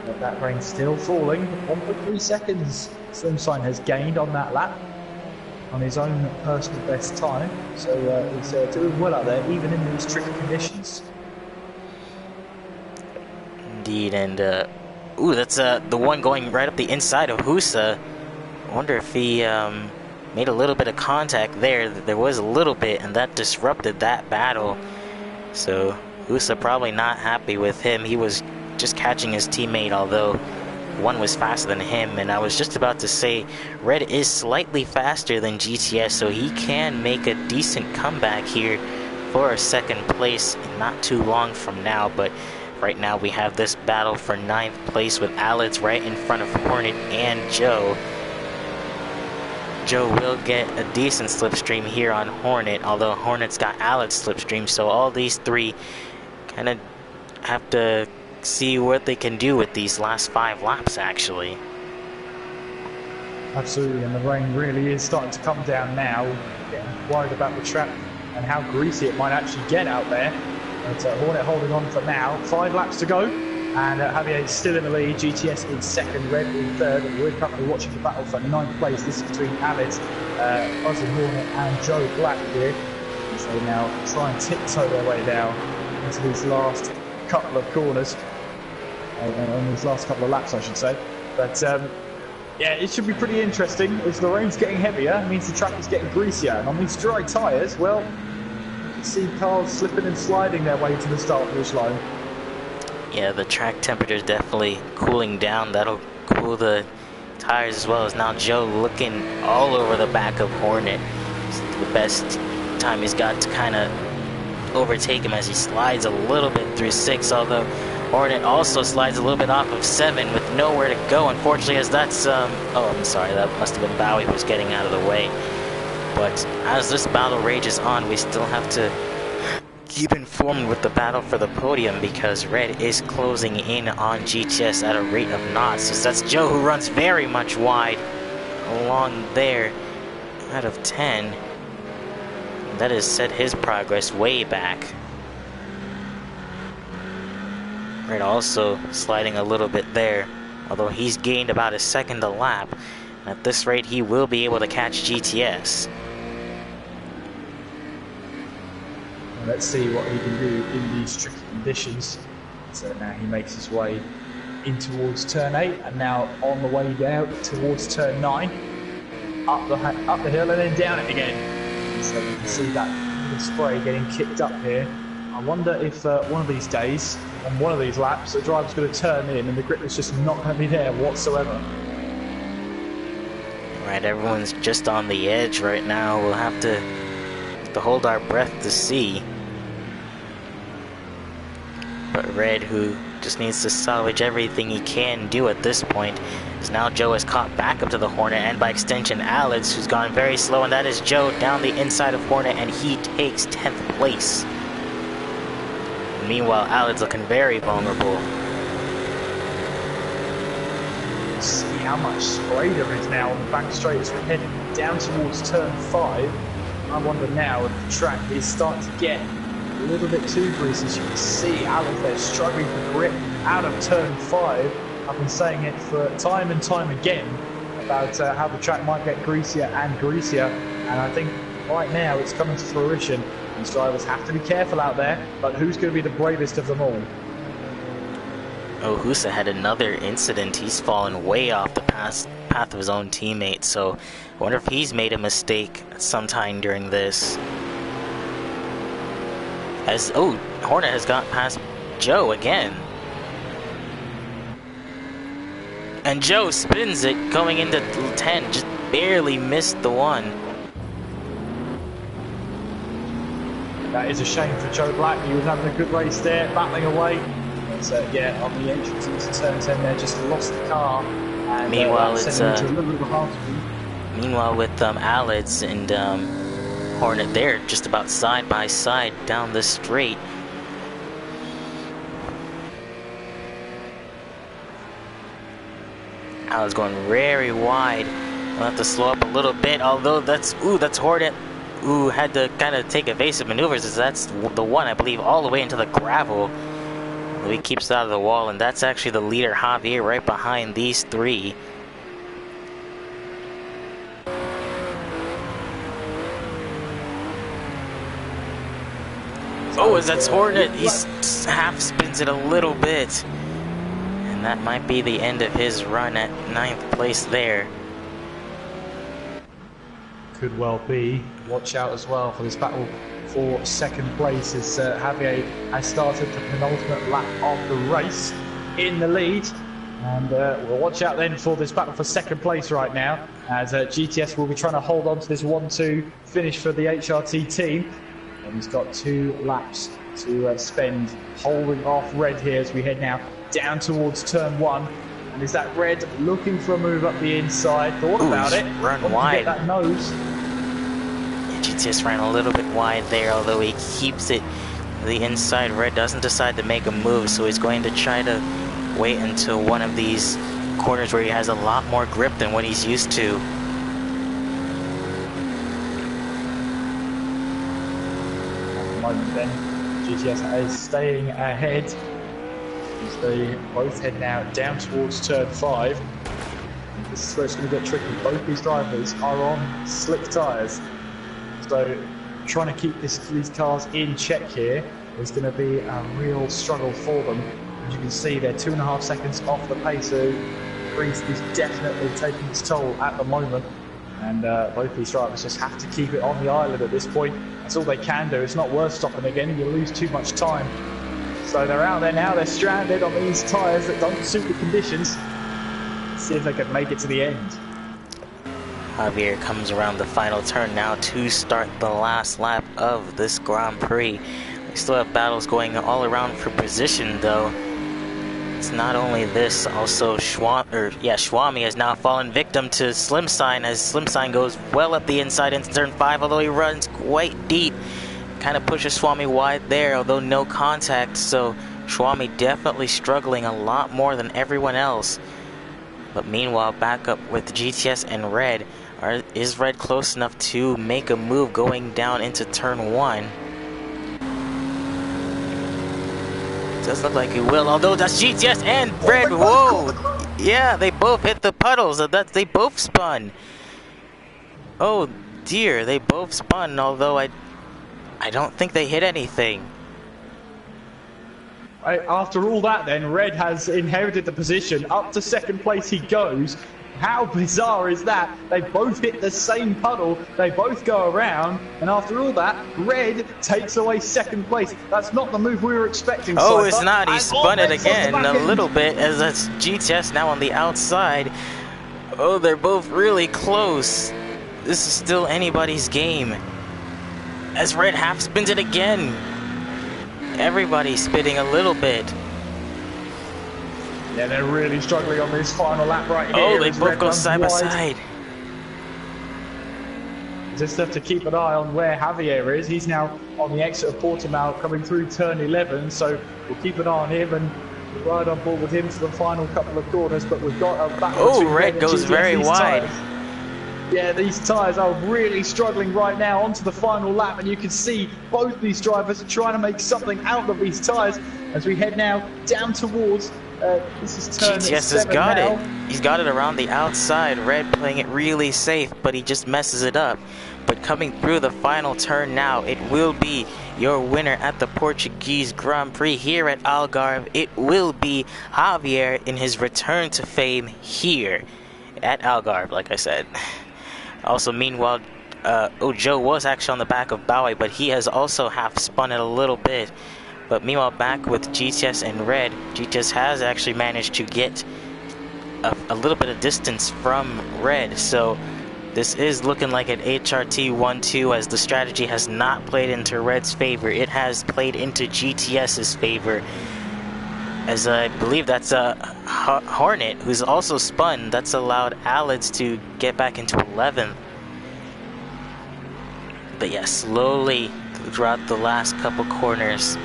But that rain's still falling. 1.3 seconds Slim Sign has gained on that lap, on his own personal best time. So he's doing well out there, even in these tricky conditions. Indeed, and ooh, that's the one going right up the inside of Husa. I wonder if he made a little bit of contact there. There was a little bit, and that disrupted that battle. So Husa probably not happy with him. He was just catching his teammate, although one was faster than him. And I was just about to say, red is slightly faster than GTS, so he can make a decent comeback here for a second place not too long from now. But right now we have this battle for 9th place with Alex right in front of Hornet and Joe. Joe will get a decent slipstream here on Hornet, although Hornet's got Alex slipstream, so all these three kind of have to see what they can do with these last 5 laps, actually. Absolutely, and the rain really is starting to come down now. Getting worried about the track and how greasy it might actually get out there. But Hornet holding on for now. 5 laps to go, and Javier is still in the lead. GTS in second, Red in third. And we're currently watching the battle for 9th place. This is between Alex, Buzzing Hornet, and Joe Black here. As they now try and tiptoe their way down into these last couple of corners. On these last couple of laps, I should say. But yeah, it should be pretty interesting. As the rain's getting heavier, it means the track is getting greasier. And on these dry tyres, well, you can see cars slipping and sliding their way to the start finish line. Yeah, the track temperature is definitely cooling down. That'll cool the tires as well. As now Joe looking all over the back of Hornet. It's the best time he's got to kind of overtake him as he slides a little bit through 6, although Hornet also slides a little bit off of 7 with nowhere to go, unfortunately, as that's, oh, I'm sorry, that must have been Bowie who was getting out of the way. But as this battle rages on, we still have to keep informed with the battle for the podium, because Red is closing in on GTS at a rate of knots. So that's Joe, who runs very much wide along there out of 10. That has set his progress way back. Red also sliding a little bit there, although he's gained about a second a lap. At this rate, he will be able to catch GTS. Let's see what he can do in these tricky conditions. So now he makes his way in towards turn 8, and now on the way down towards turn 9. Up the hill and then down it again. So you can see that spray getting kicked up here. I wonder if one of these days, on one of these laps, the driver's going to turn in and the grip is just not going to be there whatsoever. Right, everyone's just on the edge right now. We'll have to hold our breath to see. But Red, who just needs to salvage everything he can do at this point, as now Joe is caught back up to the Hornet, and by extension Alex, who's gone very slow, and that is Joe down the inside of Hornet, and he takes 10th place. Meanwhile, Alex looking very vulnerable. See how much spray there is now on the back straight as we're heading down towards turn 5. I wonder now if the track is starting to get a little bit too greasy. As you can see, Alex there struggling for grip out of turn 5. I've been saying it for time and time again about how the track might get greasier and greasier, and I think right now it's coming to fruition. These drivers have to be careful out there, but who's going to be the bravest of them all? Oh, Husa had another incident. He's fallen way off the path of his own teammate, so I wonder if he's made a mistake sometime during this. As, oh, Hornet has got past Joe again. And Joe spins it going into 10, just barely missed the 1. That is a shame for Joe Black. He was having a good race there, battling away. But yeah, on the entrance into turn 10 there, just lost the car. And, meanwhile, it's meanwhile with Alex and Hornet there, just about side by side down the straight. Alex going very wide. We'll have to slow up a little bit, although that's Hornet who had to kind of take evasive maneuvers, as that's the one, I believe, all the way into the gravel. He keeps it out of the wall, and that's actually the leader, Javier, right behind these 3. Oh, as that's Hornet, he half spins it a little bit. And that might be the end of his run at 9th place there. Could well be. Watch out as well for this battle for 2nd place, as Javier has started the penultimate lap of the race in the lead. And we'll watch out then for this battle for 2nd place right now, as GTS will be trying to hold on to this 1-2 finish for the HRT team. And he's got 2 laps to spend holding off Red here as we head now down towards turn 1. And is that Red looking for a move up the inside? Thought about it. Run wide. Get that nose. GTS ran a little bit wide there, although he keeps it the inside. Red doesn't decide to make a move, so he's going to try to wait until one of these corners where he has a lot more grip than what he's used to. At the moment then, GTS is staying ahead. As they both head now down towards turn 5. And this is where it's going to get tricky. Both these drivers are on slick tyres. So trying to keep these cars in check here is going to be a real struggle for them. As you can see, they're 2.5 seconds off the pace, so grease is definitely taking its toll at the moment. And both these drivers just have to keep it on the island at this point. That's all they can do. It's not worth stopping again. You lose too much time. So they're out there now. They're stranded on these tyres that don't suit the conditions. Let's see if they can make it to the end. Javier comes around the final turn now to start the last lap of this Grand Prix. We still have battles going all around for position though. It's not only this, also Schwami has now fallen victim to Slimsign as Slimsign goes well up the inside into turn 5, although he runs quite deep. Kind of pushes Schwami wide there, although no contact, so Schwami definitely struggling a lot more than everyone else. But meanwhile, back up with GTS and Red. Is Red close enough to make a move going down into turn 1? Does look like he will, although that's GTS and Red. Whoa! Yeah, they both hit the puddles. They both spun. Oh dear, they both spun, although I don't think they hit anything. After all that then, Red has inherited the position. Up to second place he goes. How bizarre is that? They both hit the same puddle, they both go around, and after all that, Red takes away second place. That's not the move we were expecting. Oh, Cypher. it's not. He spun it again a end. little bit, as that's GTS now on the outside. Oh, they're both really close. This is still anybody's game. As Red half spins it again. Everybody's spinning a little bit. Yeah, they're really struggling on this final lap right here. Oh, they both go side by side. Just have to keep an eye on where Javier is. He's now on the exit of Portimao coming through turn 11, so we'll keep an eye on him and ride on board with him for the final couple of corners. But we've got a battle. Oh, Red goes very wide. Yeah, these tyres are really struggling right now onto the final lap, and you can see both these drivers are trying to make something out of these tyres as we head now down towards this is turn GTS 7 has got now. it. He's got it around the outside. Red playing it really safe, but he just messes it up. But coming through the final turn now, it will be your winner at the Portuguese Grand Prix here at Algarve. It will be Javier in his return to fame here at Algarve, like I said. Also, meanwhile, Joe was actually on the back of Bowie, but he has also half spun it a little bit. But meanwhile, back with GTS and Red, GTS has actually managed to get a little bit of distance from Red. So this is looking like an HRT 1-2, as the strategy has not played into Red's favor. It has played into GTS's favor, as I believe that's a Hornet who's also spun. That's allowed Alids to get back into 11th. But yeah, slowly throughout the last couple corners,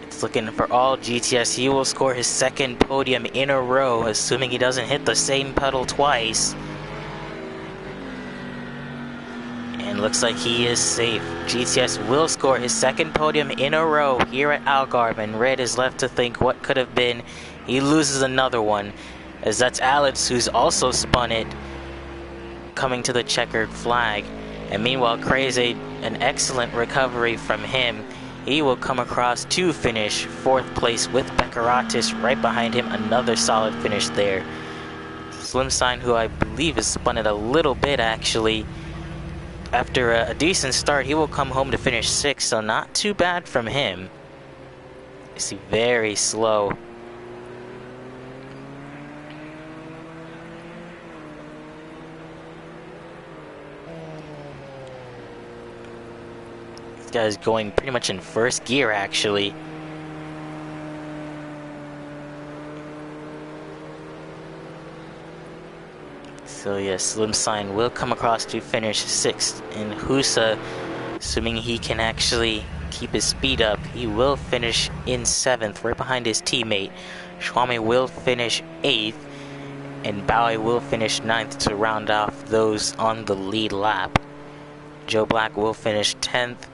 it's looking for all GTS. He will score his second podium in a row, assuming he doesn't hit the same pedal twice. And looks like he is safe. GTS will score his second podium in a row here at Algarve, and Red is left to think what could have been. He loses another one, as that's Alex who's also spun it, coming to the checkered flag. And meanwhile, Crazy, an excellent recovery from him. He will come across to finish 4th place with Beckeratis right behind him. Another solid finish there. Slimsign, who I believe has spun it a little bit actually, after a decent start, he will come home to finish 6th, so not too bad from him. You see, very slow. This guy's going pretty much in first gear actually. So yes, Slimsign will come across to finish 6th, and Husa, assuming he can actually keep his speed up, he will finish in 7th, right behind his teammate. Schwami will finish 8th, and Bowie will finish 9th to round off those on the lead lap. Joe Black will finish 10th,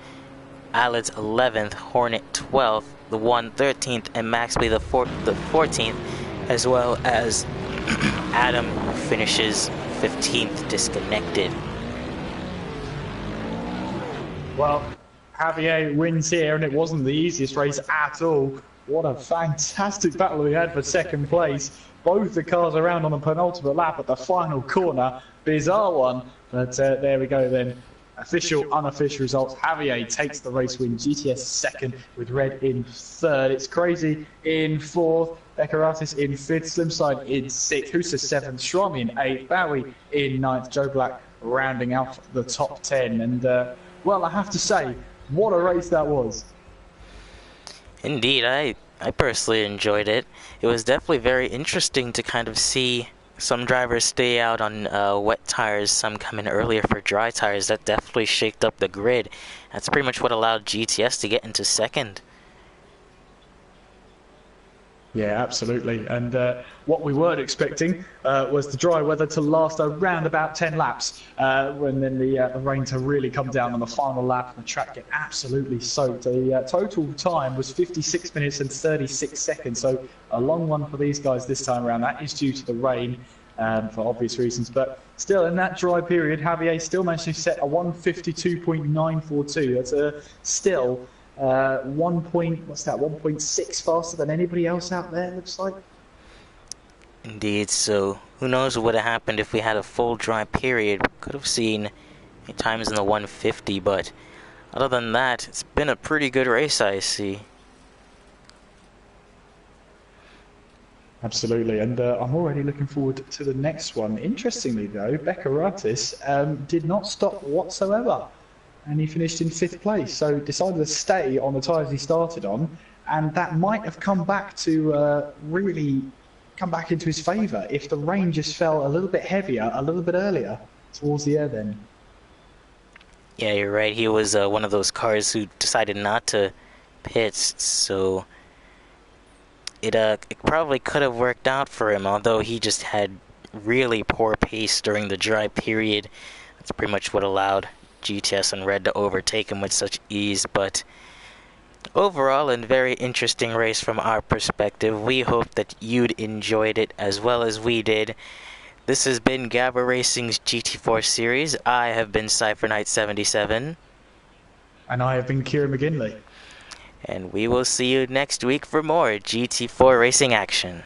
Alids 11th, Hornet 12th, the 1 13th, and Maxby the 14th, as well as Adam finishes 15th, disconnected. Well, Javier wins here, and it wasn't the easiest race at all. What a fantastic battle we had for second place. Both the cars around on the penultimate lap at the final corner. Bizarre one, but there we go then. Official, unofficial results. Javier takes the race win. GTS second with Red in third. It's Crazy in fourth. Ekaratis in 5th, Slimside in 6th, Husa 7th, Shrami in 8th, Bowie in 9th, Joe Black rounding out the top 10. And, well, I have to say, what a race that was. Indeed, I personally enjoyed it. It was definitely very interesting to kind of see some drivers stay out on wet tires, some come in earlier for dry tires. That definitely shaked up the grid. That's pretty much what allowed GTS to get into second. Yeah, absolutely. And what we weren't expecting was the dry weather to last around about 10 laps, when then the rain to really come down on the final lap and the track get absolutely soaked. The total time was 56 minutes and 36 seconds, so a long one for these guys this time around. That is due to the rain, for obvious reasons. But still, in that dry period, Javier still managed to set a 152.942. That's still... 1.6 faster than anybody else out there, looks like. Indeed, so who knows what would have happened if we had a full dry period. We could have seen times in the 150, but other than that, it's been a pretty good race, I see. Absolutely, and I'm already looking forward to the next one. Interestingly though, Ekaratis did not stop whatsoever, and he finished in 5th place, so decided to stay on the tyres he started on, and that might have come back to really come back into his favour if the rain just fell a little bit heavier, a little bit earlier towards the end then. Yeah, you're right, he was one of those cars who decided not to pit, so it probably could have worked out for him, although he just had really poor pace during the dry period. That's pretty much what allowed GTS and Red to overtake him with such ease. But overall, a very interesting race from our perspective. We hope that you'd enjoyed it as well as we did. This has been Gavra Racing's GT4 series. I have been Cypher Knight 77. And I have been Kieran McGinley. And we will see you next week for more GT4 racing action.